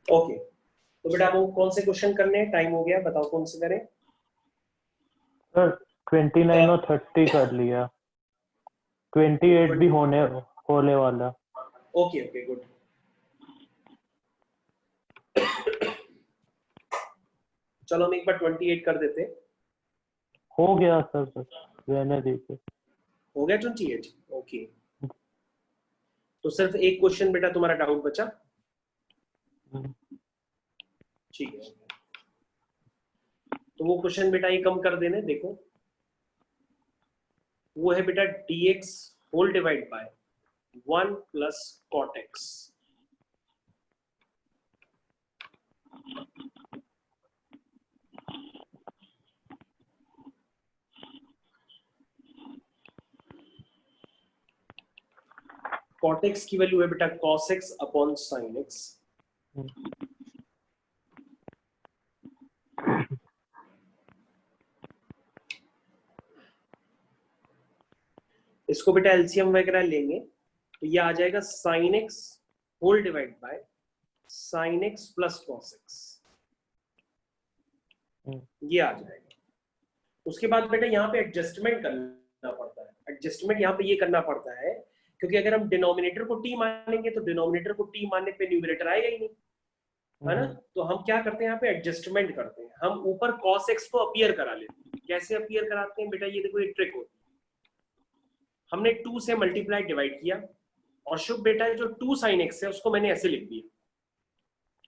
Speaker 1: ओके तो बेटा वो कौन से क्वेश्चन करने हैं? टाइम हो गया, बताओ कौन से करें।
Speaker 2: सर 29 और 30 कर लिया, 28 भी होने वाला।
Speaker 1: Okay okay good. चलो हम एक बार 28 कर देते हैं।
Speaker 2: हो गया सर, रहने दीजिए।
Speaker 1: हो गया 28? ओके तो सिर्फ एक क्वेश्चन बेटा तुम्हारा डाउट बचा। ठीक है तो वो क्वेश्चन बेटा ये कम कर देने, देखो वो है बेटा dx whole divide by 1 plus cot x. Cot x की वैल्यू है बेटा cos x upon sin x। इसको बेटा एलसीएम वगैरह लेंगे तो ये आ जाएगा sin x whole divide by sin x plus cos x, ये आ जाएगा। उसके बाद बेटा यहाँ पे एडजस्टमेंट करना पड़ता है। एडजस्टमेंट यहाँ पे ये करना पड़ता है क्योंकि अगर हम डिनोमिनेटर को t मानेंगे तो डिनोमिनेटर को t मानने पे न्यूमरेटर आएगा ही नहीं, है ना। तो हम क्या करते हैं यहाँ पे एडजस्टमेंट करते हैं, हम ऊपर cos x को अपीयर करा लेते हैं। कैसे अपीयर कराते हैं बेटा? ये देखो एक ट्रिक होती है। हमने 2 से मल्टीप्लाई डिवाइड किया और शुभ बेटा जो 2 sin x है उसको मैंने ऐसे लिख दिया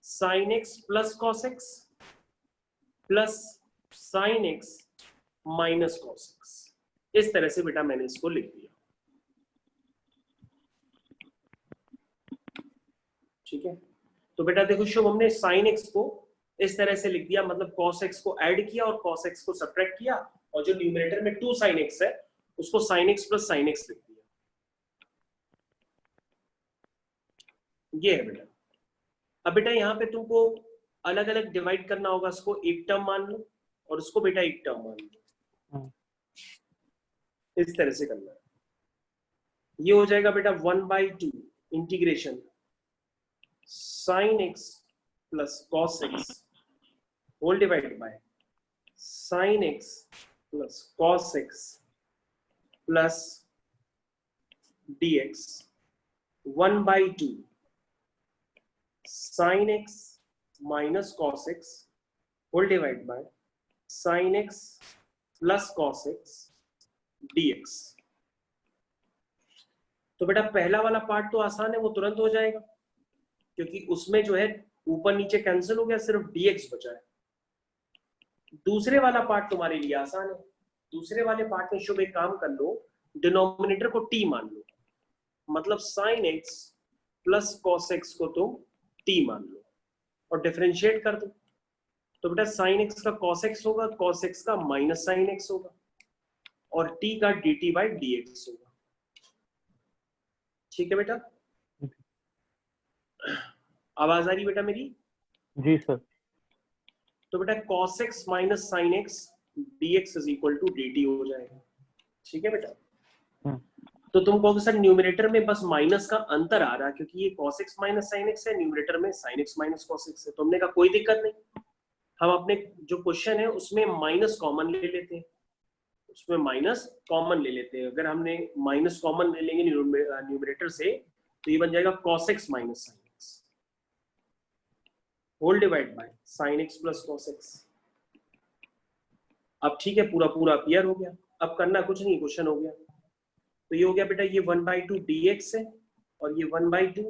Speaker 1: sin x plus cos x plus sin x minus cos x। इस तरह से बेटा मैंने इसको लिख दिया, ठीक है। तो बेटा देखो शुभ हमने sin x को इस तरह से लिख दिया, मतलब cos x को ऐड किया और cos x को सब्ट्रैक्ट किया और जो न्यूमरेटर में 2 sin x है उसको sin x plus sin x लिख दिया। ये है बेटा। अब बेटा यहाँ पे तुमको अलग अलग डिवाइड करना होगा, इसको एक टर्म मान लो और उसको बेटा एक टर्म मान लो, इस तरह से करना है। ये हो जाएगा बेटा 1/2 integration sin x plus cos x whole divide by sin x plus cos x plus dx 1/2 sin x minus cos x whole divide by sin x plus cos x dx। तो बेटा पहला वाला पार्ट तो आसान है, वो तुरंत हो जाएगा क्योंकि उसमें जो है ऊपर नीचे कैंसिल हो गया, सिर्फ dx बचा है। दूसरे वाला पार्ट तुम्हारे लिए आसान है। दूसरे वाले पार्ट में शुभ एक काम कर लो, डिनोमिनेटर को t मान लो, मतलब sin x plus cos x को तुम t मान लो और डिफरेंशिएट कर दो। तो बेटा sin x का cos x होगा, cos x का माइनस sin x होगा और t का dt बाई dx होगा। ठीक है बेटा, आवाज आ रही बेटा मेरी?
Speaker 2: जी सर।
Speaker 1: तो बेटा cos x minus sin x dx is equal to dt हो जाएगा। ठीक है बेटा, तो तुम कहोगे सर न्यूमरेटर में बस माइनस का अंतर आ रहा है क्योंकि ये cos x minus sin x है, न्यूमरेटर में sin x minus cos x है। तो हमने कहा कोई दिक्कत नहीं, हम अपने जो क्वेश्चन है उसमें माइनस कॉमन ले लेते हैं, उसमें माइनस कॉमन ले लेते हैं। अगर हमने माइनस कॉमन ले लेंगे न्यूमरेटर से तो ये बन जाएगा cos x minus sin x whole divide by sin x plus cos x। अब ठीक है, पूरा पूरा क्लियर हो गया, अब करना कुछ नहीं, क्वेश्चन हो गया। तो ये हो गया बेटा, ये 1/2 dx है और ये 1/2,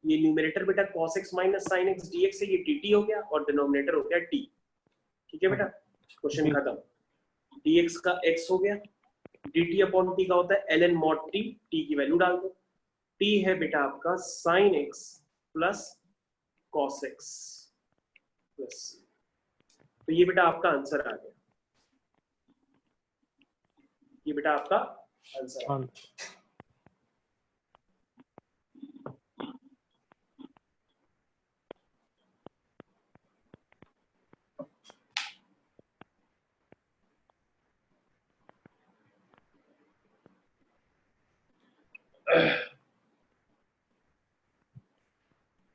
Speaker 1: ये न्यूमरेटर बेटा cos x minus sin x dx है, ये dt हो गया और डिनोमिनेटर हो गया t। ठीक है बेटा, क्वेश्चन खत्म। dx का x हो गया, dt अपॉन t का होता है ln mod t, t की वैल्यू डाल दो। t है बेटा आपका sin x plus cos x plus, तो ये बेटा आपका आंसर आ गया, ये बेटा आपका आंसर आ गया।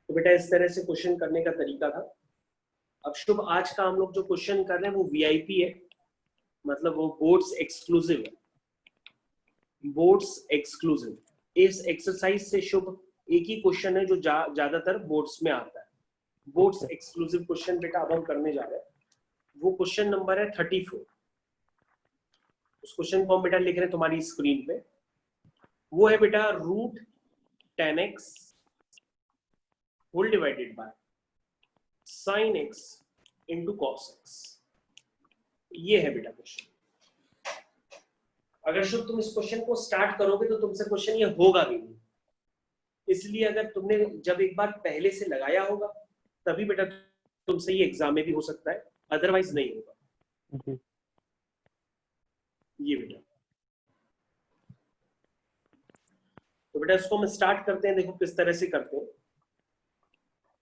Speaker 1: तो बेटा इस तरह से क्वेश्चन करने का तरीका था। अब शुभ, आज का हम लोग जो क्वेश्चन कर रहे हैं वो वीआईपी है, मतलब वो बोर्ड्स एक्सक्लूसिव है, बोर्ड्स एक्सक्लूसिव। इस एक्सरसाइज से शुभ एक ही क्वेश्चन है जो ज्यादातर बोर्ड्स में आता है, बोर्ड्स एक्सक्लूसिव क्वेश्चन बेटा अब हम करने जा रहे हैं। वो क्वेश्चन नंबर है 34। उस क्वेश्चन को हम बेटा लिख रहे हैं तुम्हारी स्क्रीन पे। वो है बेटा root 10x whole divided by sin x into cos x। ये है बेटा क्वेश्चन। अगर शुभ तुम इस क्वेश्चन को स्टार्ट करोगे तो तुमसे क्वेश्चन ये होगा भी नहीं, इसलिए अगर तुमने जब एक बार पहले से लगाया होगा तभी बेटा तुमसे ये एग्जाम में भी हो सकता है, अदरवाइज नहीं होगा। ये बेटा, तो बेटा इसको हम स्टार्ट करते हैं। देखो किस तरह से करते हैं।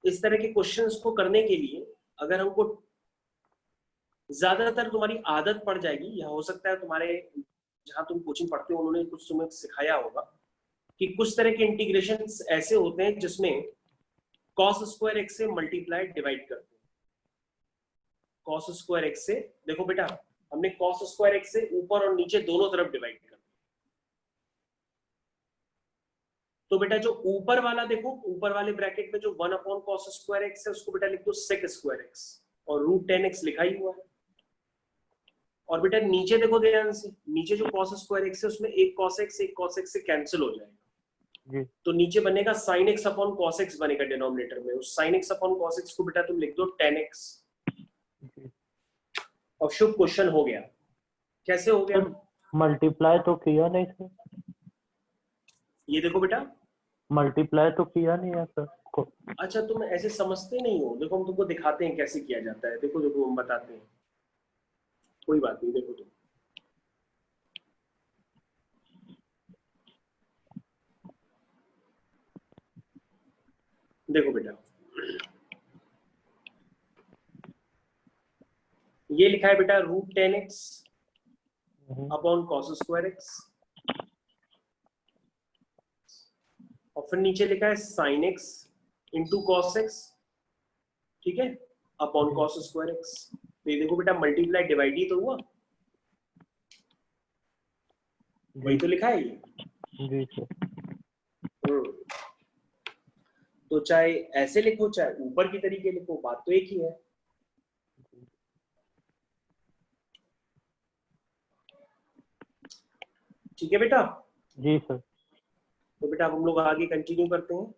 Speaker 1: इस तरह के क्वेश्चंस को करने के लिए अगर हमको ज्यादातर तुम्हारी आदत पड़ जाएगी, या हो सकता है तुम्हारे जहां तुम कोचिंग पढ़ते हो उन्होंने कुछ तुम्हें सिखाया होगा कि कुछ तरह के इंटीग्रेशन ऐसे होते हैं जिसमें cos स्क्वायर x से मल्टीप्लाई डिवाइड करते हैं। cos स्क्वायर x से, देखो बेटा हमने cos स्क्वायर x से ऊपर और नीचे दोनों तरफ डिवाइड कर, तो बेटा जो ऊपर वाला देखो, ऊपर वाले ब्रैकेट में जो 1 अपॉन cos स्क्वायर x है उसको बेटा लिख दो sec स्क्वायर x और रूट 10x लिखा ही हुआ है। और बेटा नीचे देखो ध्यान से, नीचे जो cos स्क्वायर x है उसमें एक cos x से कैंसिल हो जाएगा, तो नीचे बनेगा sin x upon cos x बनेगा डिनोमिनेटर में। उस sin x upon cos x को बेटा तुम लिख दो 10x। अब शुभ क्वेश्चन हो गया। कैसे हो गया?
Speaker 2: मल्टीप्लाई तो किया नहीं सर।
Speaker 1: ये देखो बेटा,
Speaker 2: मल्टीप्लाई तो किया नहीं है सर को।
Speaker 1: अच्छा तुम ऐसे समझते नहीं हो, देखो हम तुमको दिखाते हैं कैसे किया जाता है। देखो देखो हम बताते हैं, कोई बात नहीं। देखो तुम देखो बेटा, ये लिखा है बेटा root 10x upon cos square x, और फिर नीचे लिखा है sin x into cos x, ठीक है, अपॉन cos स्क्वायर x। तो ये देखो बेटा मल्टीप्लाई डिवाइड ही तो हुआ, वही तो लिखा है ये।
Speaker 2: जी सर।
Speaker 1: तो चाहे ऐसे लिखो चाहे ऊपर की तरीके लिखो, बात तो एक ही है। ठीक है बेटा?
Speaker 2: जी सर।
Speaker 1: तो बेटा अब हम लोग आगे कंटिन्यू करते हैं।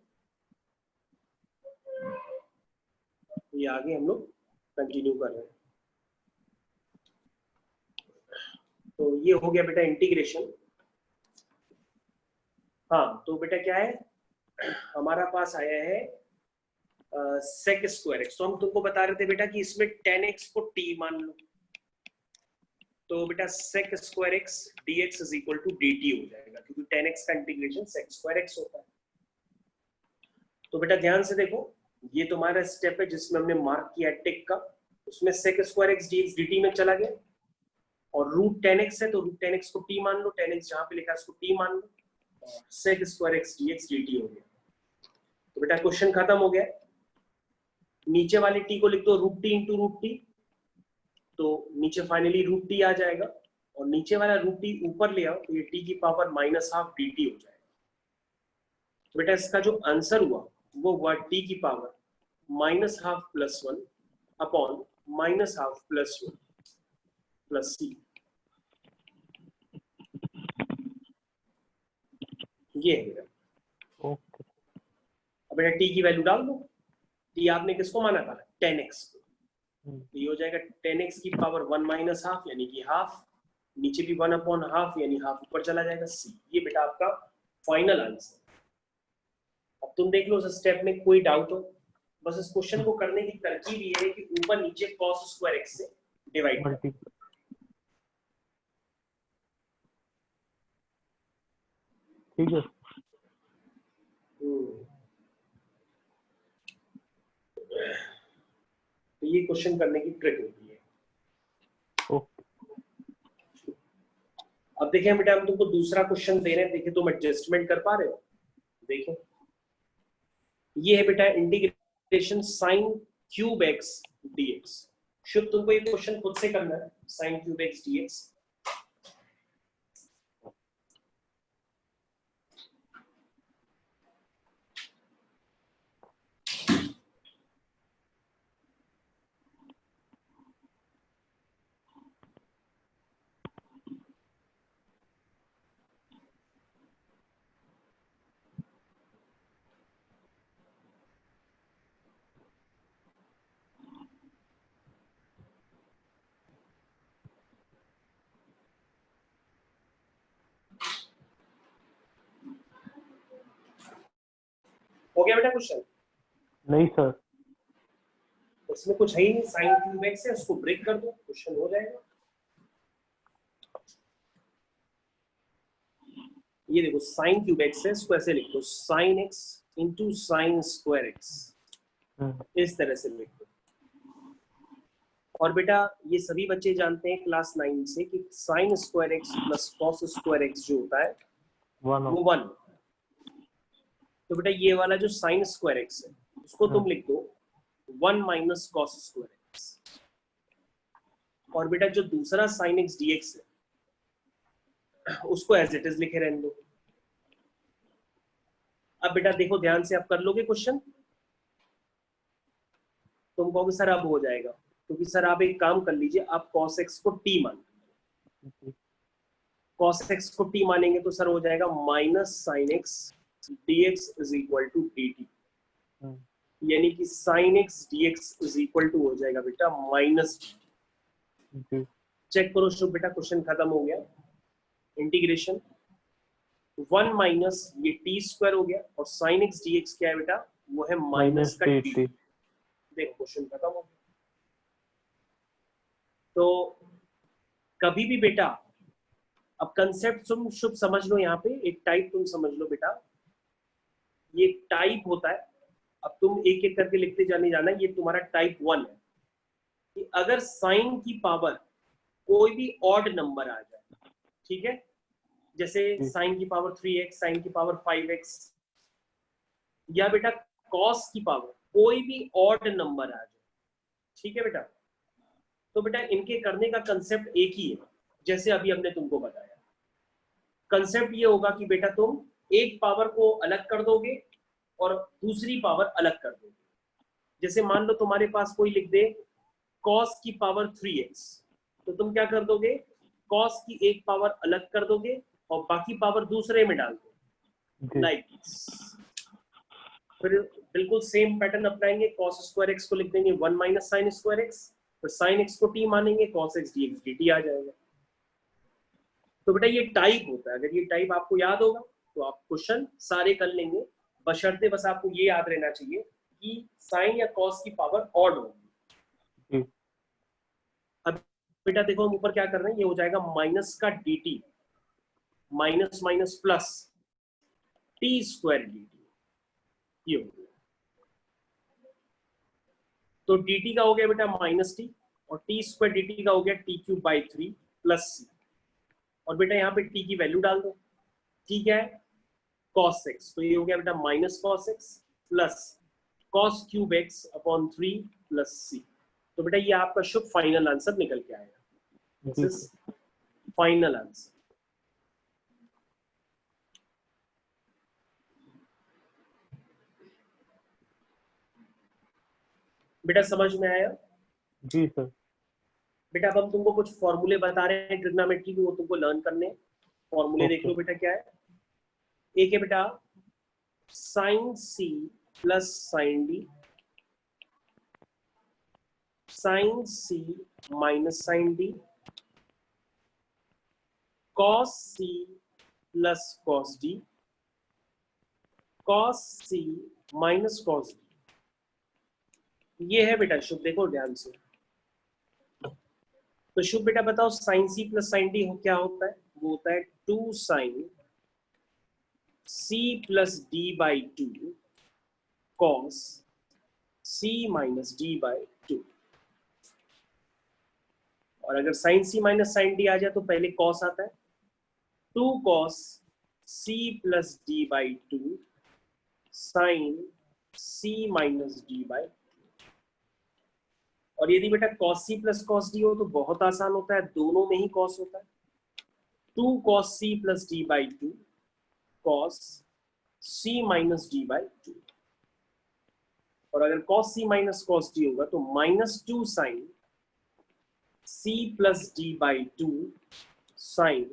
Speaker 1: ये आगे हम लोग कंटिन्यू कर रहे हैं। तो ये हो गया बेटा इंटीग्रेशन। हाँ तो बेटा क्या है, हमारा पास आया है sec स्क्वायर एक्स। तो हम तुमको बता रहे थे बेटा कि इसमें tan x को t मान लो, तो बेटा sec square x dx is equal to dt हो जाएगा, क्योंकि tan x का इंटीग्रेशन sec स्क्वायर एक्स होता है। तो बेटा ध्यान से देखो, ये तुम्हारा स्टेप है जिसमें हमने मार्क किया टिक का, उसमें sec square x dx dt में चला गया, और रूट tan x है तो रूट tan x को t मान लो, tan x जहां पे लिखा है उसको t मान लो, sec square x dx dt हो गया। तो बेटा क्वेश्चन खत्म हो गया। नीचे वाले t को लिख दो root t into root t, तो नीचे फाइनली रूट टी आ जाएगा, और नीचे वाला रूट टी ऊपर ले आओ तो ये t की पावर माइनस हाफ dt हो जाएगा। तो बेटा इसका जो आंसर हुआ वो हुआ t की power minus half plus 1 upon minus half plus 1 plus c। ये है बेटा।
Speaker 2: ओके।
Speaker 1: अब बेटा t की वैल्यू डाल दो। t आपने किसको माना था, tan x को, तो ये हो जाएगा tan x की पावर 1 माइनस हाफ यानी कि हाफ, नीचे भी 1 अपॉन हाफ यानी हाफ ऊपर चला जाएगा c। ये बेटा आपका फाइनल आंसर। अब तुम देख लो उस स्टेप में कोई डाउट हो, बस इस क्वेश्चन को करने की तरकीब ये है कि ऊपर नीचे cos स्क्वायर x से डिवाइड कर।
Speaker 2: ठीक है।
Speaker 1: तो ये क्वेश्चन करने की ट्रिक होती है। अब देखिए बेटा हम तुमको दूसरा क्वेश्चन दे रहे हैं, देखिए तुम एडजस्टमेंट कर पा रहे हो। देखो ये है बेटा integration sin cube x dx। शुभ तुमको ये क्वेश्चन खुद से करना है, sin क्यूब x dx। हो गया बेटा क्वेश्चन?
Speaker 2: नहीं सर।
Speaker 1: उसमें कुछ है ही नहीं, sin क्यूब x है, उसको ब्रेक कर दो, क्वेश्चन हो जाएगा। ये देखो sin क्यूब x है, इसको ऐसे लिख दो sin x into sin square x, इस तरह से लिख दो। और बेटा ये सभी बच्चे जानते हैं क्लास 9 से कि sin square x plus cos square x जो होता है वो 1। तो बेटा ये वाला जो sin स्क्वायर x है उसको तुम लिख दो 1 माइनस cos स्क्वायर x, और बेटा जो दूसरा sin x dx है उसको एज इट इज लिखे रहने दो। अब बेटा देखो ध्यान से, आप कर लोगे क्वेश्चन? तुम कहोगे सर अब हो जाएगा, क्योंकि सर आप एक काम कर लीजिए, आप cos x को t मान, cos x को t मानेंगे तो सर हो जाएगा minus sin x dx is equal to dt, यानी कि sin x dx is equal to हो जाएगा बेटा माइनस। चेक करो शुभ बेटा, क्वेश्चन खत्म हो गया। इंटीग्रेशन 1 माइनस ये t स्क्वायर हो गया, और sin x dx क्या है बेटा, वो है माइनस का t। देखो क्वेश्चन खत्म हो गया। तो कभी भी बेटा, अब कंसेप्ट तुम शुभ समझ लो, यहाँ पे एक टाइप तुम समझ लो बेटा, ये टाइप होता है। अब तुम एक एक करके लिखते जाना, ये तुम्हारा टाइप 1 है कि अगर साइन की पावर कोई भी ऑड नंबर आ जाए, ठीक है, जैसे साइन की पावर 3x, साइन की पावर 5x, या बेटा कॉस की पावर कोई भी ऑड नंबर आ जाए, ठीक है बेटा, तो बेटा इनके करने का कंसेप्ट एक ही है, जैसे अभी हमने तुमको बताया। कंसेप्ट ये होगा कि बेटा तुम एक पावर को अलग कर दोगे और दूसरी पावर अलग कर दोगे। जैसे मान लो तुम्हारे पास कोई लिख दे cos की पावर 3x, तो तुम क्या कर दोगे, cos की एक पावर अलग कर दोगे और बाकी पावर दूसरे में डाल दोगे, लाइक फिर बिल्कुल सेम पैटर्न अपनाएंगे, cos स्क्वायर x को लिख देंगे 1 माइनस साइन स्क्वायर x, तो साइन x को t मानेंगे, cos x dx dt आ जाएगा। तो बेटा ये टाइप होता है, अगर ये टाइप आपको याद होगा तो आप क्वेश्चन सारे कर लेंगे, बशर्ते बस आपको ये याद रहना चाहिए कि साइन या कॉस की पावर ऑड होगी। अब बेटा देखो हम ऊपर क्या कर रहे हैं, ये हो जाएगा माइनस का dt, minus minus plus T square dt, ये हो गया। तो dt का हो गया बेटा माइनस टी, और टी स्क्वायर dt का हो गया टी क्यूब बाई 3 प्लस सी। और बेटा यहाँ पे t की वैल्यू डाल दो, t क्या है cos x, तो ये हो गया बेटा minus cos x plus cos cube x upon 3 plus c। तो बेटा ये आपका शुभ फाइनल आंसर निकल के आएगा, दिस इज फाइनल आंसर। बेटा समझ में आया?
Speaker 2: जी सर।
Speaker 1: बेटा अब हम तुमको कुछ फॉर्मूले बता रहे हैं ट्रिग्नोमेट्री के, वो तुमको लर्न करने। फॉर्मूले देख लो बेटा क्या है। एक है बेटा साइन सी प्लस साइन डी, साइन सी माइनस साइन डी, कॉस सी प्लस कॉस डी, कॉस सी माइनस कॉस डी। ये है बेटा शुभ, देखो ध्यान से। तो शुभ बेटा बताओ साइन सी प्लस साइन डी क्या होता है? वो होता है 2 sine C plus d by 2 cos C minus d by 2। और अगर साइन सी माइनस साइन डी आ जाए तो पहले कॉस आता है, 2 cos C plus d by 2 sine C minus d by. और यदि बेटा cos c plus cos d हो तो बहुत आसान होता है, दोनों में ही cos होता है, 2 cos c plus d by 2 cos c minus d by 2। और अगर cos c minus cos d होगा तो minus 2 sine c plus d by 2 sine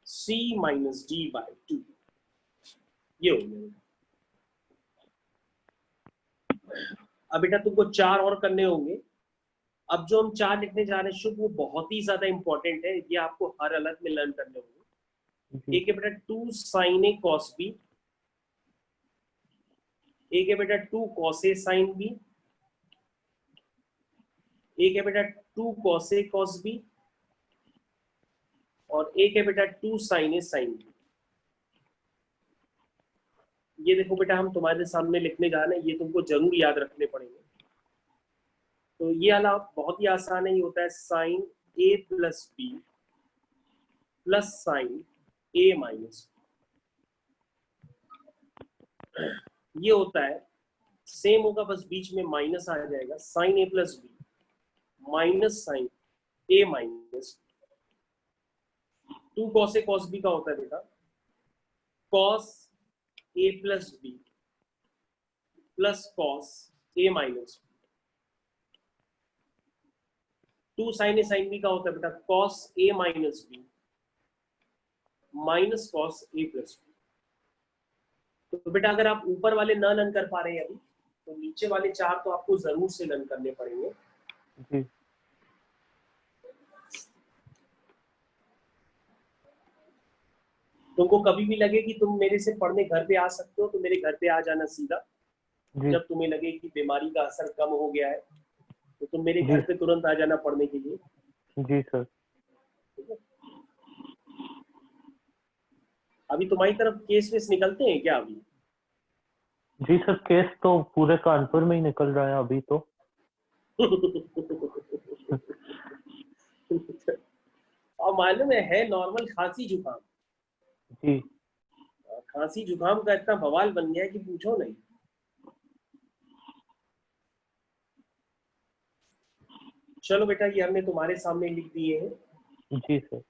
Speaker 1: c minus d by 2, ये हो गया। अब बेटा तुमको 4 और करने होंगे। अब जो हम 4 लिखने जा रहे हैं शुभ, वो बहुत ही ज्यादा इंपॉर्टेंट है, ये आपको हर अलग में लर्न करने होंगे। एक है बेटा 2 साइन ए कॉस बी, एक है बेटा 2 कॉस ए साइन बी, एक है बेटा 2 कॉस ए कॉस बी, और एक है बेटा 2 साइन ए साइन बी। ये देखो बेटा हम तुम्हारे सामने लिखने जा रहे हैं, ये तुमको जरूर याद रखने पड़ेंगे। तो ये वाला बहुत ही आसान है, ये होता है साइन ए प्लस बी प्लस साइन ए माइनस, ये होता है सेम होगा, बस बीच में माइनस आ जाएगा, sign A plus B minus sign A minus. 2 cos A cos B का होता है बेटा cos A plus b plus cos A minus. 2 sign A sine B का होता है बेटा cos A minus B minus cos A plus B. तो बेटा अगर आप ऊपर वाले ना लर्न कर पा रहे हैं अभी, तो नीचे वाले 4 तो आपको जरूर से लर्न करने पड़ेंगे।
Speaker 2: जी।
Speaker 1: तुमको कभी भी लगे कि तुम मेरे से पढ़ने घर पे आ सकते हो तो मेरे घर पे आ जाना सीधा। जब तुम्हें लगे कि बीमारी का असर कम हो गया है तो तुम मेरे घर पे तुरंत आ जाना पढ़ने के लिए।
Speaker 2: जी सर।
Speaker 1: अभी तुम्हारी तरफ केस वेस निकलते हैं क्या अभी?
Speaker 2: जी सर, केस तो पूरे कानपुर में ही निकल रहा है अभी तो।
Speaker 1: और मालूम है नॉर्मल खांसी जुकाम।
Speaker 2: जी।
Speaker 1: खांसी जुकाम का इतना बवाल बन गया है कि पूछो नहीं। चलो बेटा ये हमने तुम्हारे सामने लिख दिए हैं।
Speaker 2: जी सर।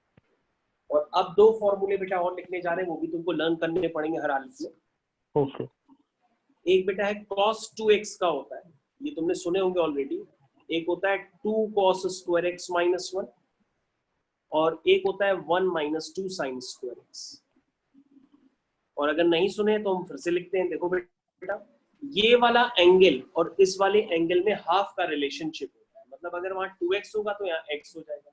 Speaker 1: और अब 2 फॉर्मूले बेटा और लिखने जा रहे हैं, वो भी तुमको लर्न करने पड़ेंगे हर हालत में।
Speaker 2: ओके।
Speaker 1: एक बेटा है cos 2x का होता है, ये तुमने सुने होंगे ऑलरेडी। एक होता है 2 cos स्क्वायर x माइनस 1, और एक होता है 1 माइनस 2 साइन स्क्वायर x। और अगर नहीं सुने तो हम फिर से लिखते हैं। देखो बेटा ये वाला एंगल और इस वाले एंगल में हाफ का रिलेशनशिप होता है, मतलब अगर वहां 2x होगा तो यहाँ x हो जाएगा।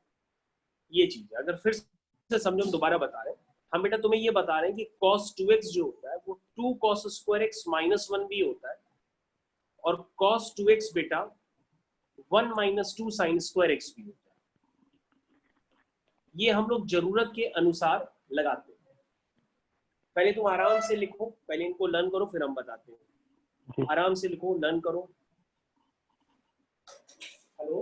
Speaker 1: ये चीज है, अगर फिर से समझो, हम दोबारा बता रहे हैं, हम बेटा तुम्हें ये बता रहे हैं कि cos 2x जो होता है वो 2 cos स्क्वायर x माइनस 1 भी होता है, और cos 2x बेटा 1 माइनस 2 साइन स्क्वायर x भी होता है। ये हम लोग जरूरत के अनुसार लगाते हैं। पहले तुम आराम से लिखो, पहले इनको लर्न करो, फिर हम बताते हैं। आराम से लिखो, लर्न करो। हेलो,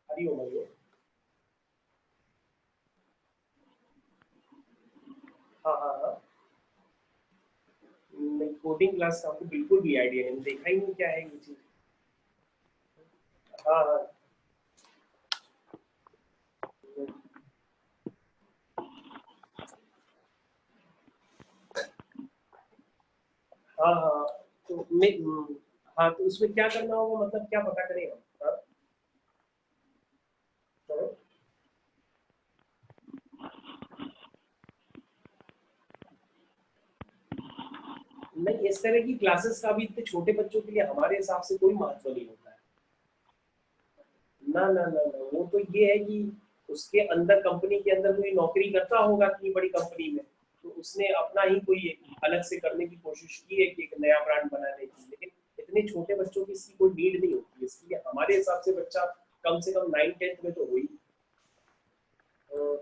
Speaker 1: हरिओम हरिओम। हाँ हाँ हाँ, कोडिंग क्लास का आपको बिल्कुल भी आइडिया नहीं, देखा ही नहीं क्या है ये चीज। हाँ हाँ हाँ हाँ, तो मैं हाँ, तो उसमें क्या करना होगा, मतलब क्या पता करें हम? हाँ? हाँ? नहीं, इस तरह की क्लासेस का भी इतने छोटे बच्चों के लिए हमारे हिसाब से कोई महत्व नहीं होता है। ना ना ना ना, वो तो ये है कि उसके अंदर, कंपनी के अंदर कोई नौकरी करता होगा इतनी बड़ी कंपनी में, तो उसने अपना ही कोई अलग से करने की कोशिश की है कि एक नया ब्रांड बनाने की, लेकिन इतने छोटे बच्चों की इसकी कोई नीड नहीं होती है। इसलिए हमारे हिसाब से बच्चा कम से कम 9th-10th में तो हो ही। हम्म।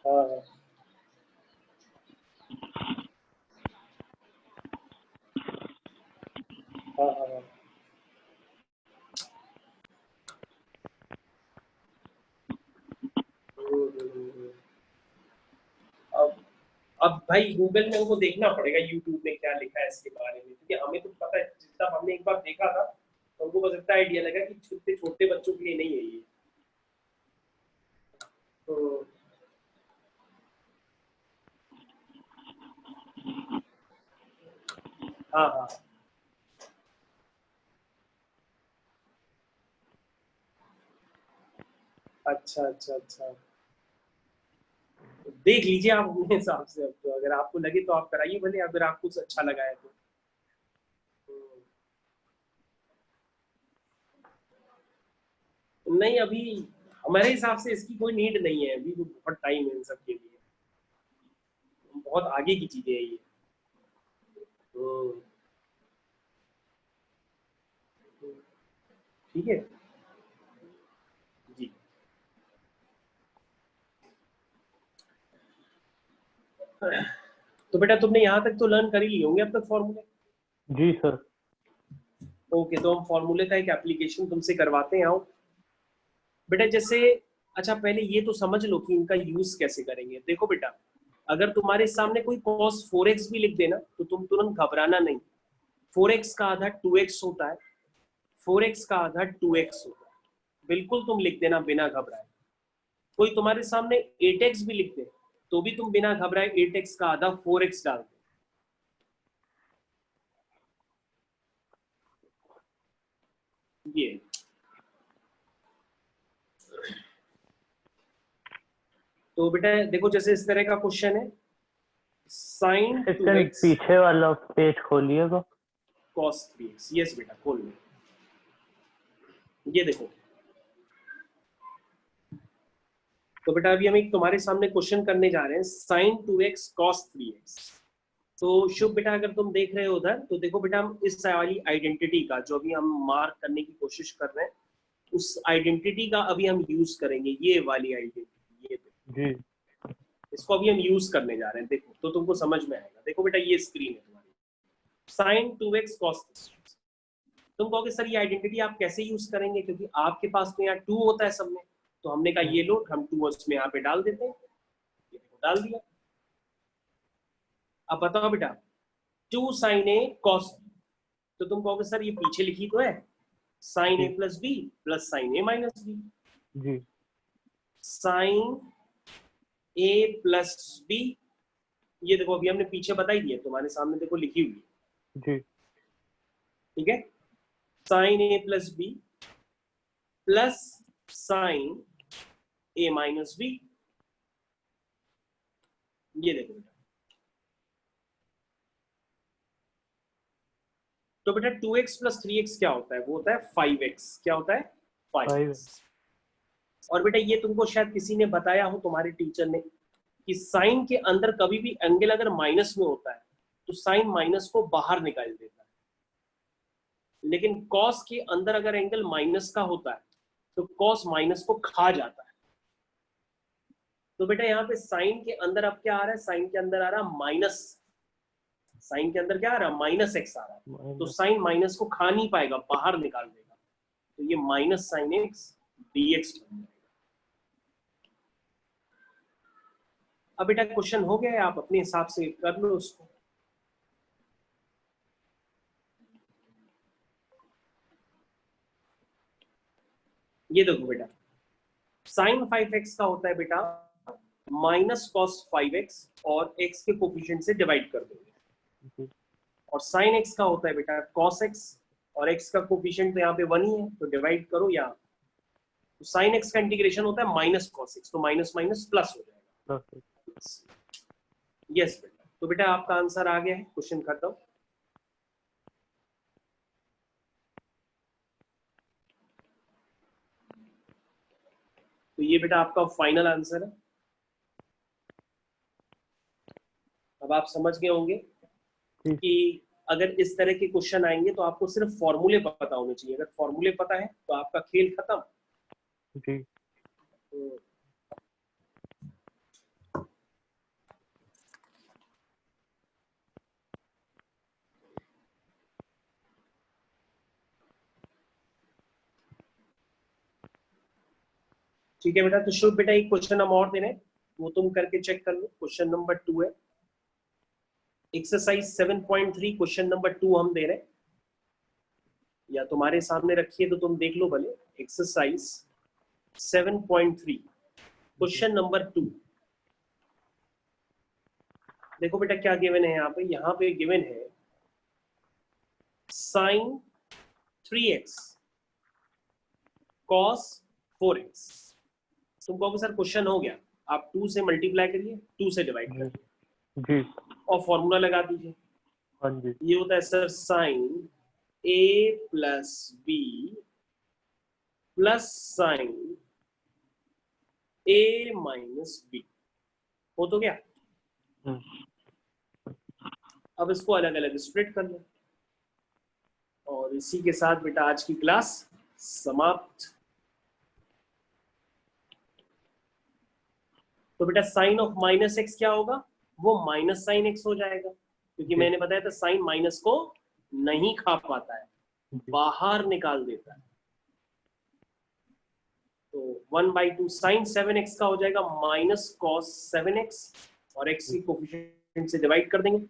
Speaker 1: हाँ हाँ हाँ। अब अब भाई गूगल में उनको देखना पड़ेगा, यूट्यूब में क्या लिखा है इसके बारे में, क्योंकि हमें तो पता है, जितना हमने एक बार देखा था तो हमको बस इतना आइडिया लगा कि छोटे छोटे बच्चों के लिए नहीं है ये। तो हाँ हाँ, अच्छा अच्छा अच्छा, तो देख लीजिए आप अपने हिसाब से। अब तो अगर आपको लगे तो आप कराइए भले, अगर आपको अच्छा लगा है तो। नहीं, अभी हमारे हिसाब से इसकी कोई नीड नहीं है, अभी तो बहुत टाइम है इन सब के लिए, बहुत आगे की चीजें है ये। हम्म, ठीक है जी। तो बेटा तुमने यहाँ तक तो लर्न कर ही लिए होंगे अब तक फॉर्मूले।
Speaker 2: जी सर।
Speaker 1: ओके, तो हम फॉर्मूले का एक एप्लीकेशन तुमसे करवाते हैं, आओ बेटा। जैसे अच्छा, पहले ये तो समझ लो कि इनका यूज कैसे करेंगे। देखो बेटा, अगर तुम्हारे सामने कोई cos 4x भी लिख देना तो तुम तुरंत घबराना नहीं। 4x का आधा 2x होता है, 4x का आधा 2x होता है, बिल्कुल तुम लिख देना बिना घबराए। कोई तुम्हारे सामने 8x भी लिख दे तो भी तुम बिना घबराए 8x का आधा 4x डाल दो। ये तो बेटा देखो, जैसे इस तरह का क्वेश्चन है, sin
Speaker 2: सेकंड
Speaker 1: 2x
Speaker 2: पीछे वाला पेज खोलिएगा।
Speaker 1: cos 3x। यस बेटा, खोल लो। ये देखो, तो बेटा अभी हम एक तुम्हारे सामने क्वेश्चन करने जा रहे हैं, sin 2x cos 3x। तो शुभ बेटा, अगर तुम देख रहे हो उधर, तो देखो बेटा, हम इस वाली आइडेंटिटी का जो अभी हम मार्क करने की कोशिश कर रहे हैं, उस आइडेंटिटी का अभी हम यूज करेंगे, ये वाली आइडेंटिटी। ये
Speaker 2: जी।
Speaker 1: इसको अभी हम यूज करने जा रहे हैं, देखो तो तुमको समझ में आएगा। देखो बेटा, ये स्क्रीन है तुम्हारी, sin 2x cos 3x। तुम कहोगे सर ये आइडेंटिटी आप कैसे यूज करेंगे, क्योंकि आपके पास तो यहाँ 2 होता है सब में, तो हमने कहा ये लो, हम 2 उसमें यहाँ पे डाल देते हैं। ये देखो, डाल दिया। अब बताओ बेटा, 2 sin a cos b, तो तुम कहोगे सर ये पीछे लिखी तो है, sin a
Speaker 2: जी।
Speaker 1: Plus b plus sin a minus b.
Speaker 2: जी।
Speaker 1: sin ए प्लस बी, ये देखो अभी हमने पीछे बता ही दिया, तुम्हारे सामने देखो लिखी हुई है,
Speaker 2: जी
Speaker 1: ठीक है। साइन ए प्लस बी प्लस साइन ए माइनस बी, ये देखो बेटा। तो बेटा 2x प्लस 3x क्या होता है? वो होता है 5x। क्या होता है? 5x। और बेटा ये तुमको शायद किसी ने बताया हो, तुम्हारे टीचर ने, कि साइन के अंदर कभी भी एंगल अगर माइनस में होता है तो साइन माइनस को बाहर निकाल देता है, लेकिन कॉस के अंदर अगर एंगल माइनस का होता है तो कॉस माइनस को खा जाता है। तो बेटा यहाँ पे साइन के अंदर अब क्या आ रहा है? साइन के अंदर आ रहा है माइनस, साइन के अंदर क्या आ रहा है? माइनस एक्स आ रहा है, तो साइन माइनस को खा नहीं पाएगा, बाहर निकाल देगा, तो ये माइनस साइन एक्स dx बन जाएगा। अब बेटा क्वेश्चन हो गया है, आप अपने हिसाब से कर लो उसको। ये देखो बेटा, साइन 5x का होता है बेटा माइनस कॉस 5x और x के कोफिशिएंट से डिवाइड कर देंगे, और साइन x का होता है बेटा कॉस x और x का कोफिशिएंट तो यहाँ पे 1 ही है, तो डिवाइड करो यहाँ, तो साइन x का इंटीग्रेशन होता है माइनस कॉस x, तो माइनस माइनस प्लस हो जाएगा। यस बेटा, तो बेटा आपका आंसर आ गया है, क्वेश्चन खत्म। तो ये बेटा आपका फाइनल आंसर है। अब आप समझ गए होंगे कि अगर इस तरह के क्वेश्चन आएंगे तो आपको सिर्फ फॉर्मूले पता होने चाहिए, अगर फॉर्मूले पता है तो आपका खेल खत्म।
Speaker 2: जी
Speaker 1: ठीक है बेटा, तो शुभ बेटा एक क्वेश्चन हम और दे रहे हैं, वो तुम करके चेक कर लो। क्वेश्चन नंबर 2 है, एक्सरसाइज 7.3 क्वेश्चन नंबर 2 हम दे रहे हैं, या तुम्हारे सामने रखिए तो तुम देख लो भले। Exercise 7.3 question number 2। देखो बेटा क्या गिवन है यहाँ पे गिवन है साइन 3x कॉस 4x। तुम कहोगे सर क्वेश्चन हो गया, आप 2 से मल्टीप्लाई करिए, 2 से डिवाइड करिए
Speaker 2: जी
Speaker 1: और फॉर्मूला लगा दीजिए।
Speaker 2: हाँ जी
Speaker 1: ये होता है sir sine a plus b plus sine a minus b, हो तो गया। अब इसको अलग अलग स्प्लिट कर लो, और इसी के साथ बेटा आज की क्लास समाप्त। तो बेटा साइन ऑफ माइनस एक्स क्या होगा? वो माइनस साइन एक्स हो जाएगा, क्योंकि मैंने बताया था साइन माइनस को नहीं खा पाता है, बाहर निकाल देता है। तो 1/2 साइन 7x का हो जाएगा माइनस कॉस 7x, और x की कोफिशिएंट से डिवाइड कर देंगे,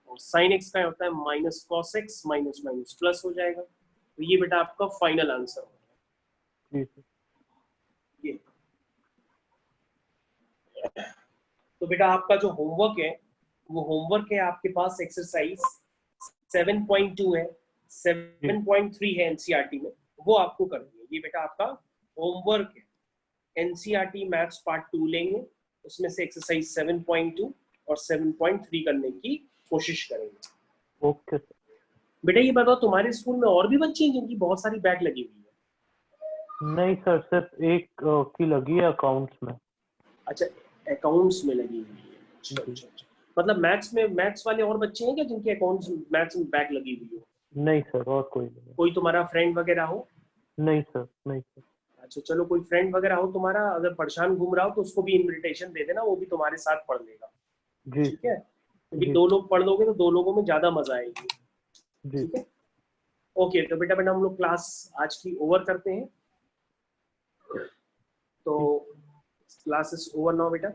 Speaker 1: और साइन x का होता है minus cos x, minus minus plus हो जाएगा। तो ये बेटा आपका फाइनल आंसर होगा। ये तो बेटा आपका जो होमवर्क है वो होमवर्क है आपके पास एक्सरसाइज 7.2 है, 7.3 है एनसीईआरटी में, वो आपको करनी है। ये बेटा आपका होमवर्क है, एनसीईआरटी मैथ्स पार्ट 2 लेंगे, उसमें से एक्सरसाइज 7.2 और 7.3 करने की कोशिश करेंगे।
Speaker 2: ओके
Speaker 1: बेटा ये बताओ तुम्हारे स्कूल में और भी बच्चे हैं जिनकी बहुत सारी बैक लगी हुई है?
Speaker 2: नहीं सर, सिर्फ एक की लगी है अकाउंट्स में।
Speaker 1: अच्छा, अकाउंट्स में लगी हुई है। अच्छा, मतलब मैथ्स वाले और बच्चे हैं क्या जिनके अकाउंट्स मैथ्स में बैक लगी हुई हो?
Speaker 2: नहीं सर, और कोई नहीं।
Speaker 1: कोई तुम्हारा फ्रेंड वगैरह हो?
Speaker 2: नहीं सर, नहीं सर।
Speaker 1: अच्छा चलो, कोई फ्रेंड वगैरह हो तुम्हारा, अगर परेशान घूम रहा हो तो उसको भी इनविटेशन दे देना, वो भी तुम्हारे साथ पढ़ लेगा।
Speaker 2: जी
Speaker 1: ठीक है, क्योंकि 2 लोग पढ़ लोगे तो 2 लोगों में ज्यादा मजा आएगी। ठीक है, ओके। तो बेटा हम लोग क्लास आज की ओवर करते हैं, तो क्लास इज ओवर नाउ बेटा।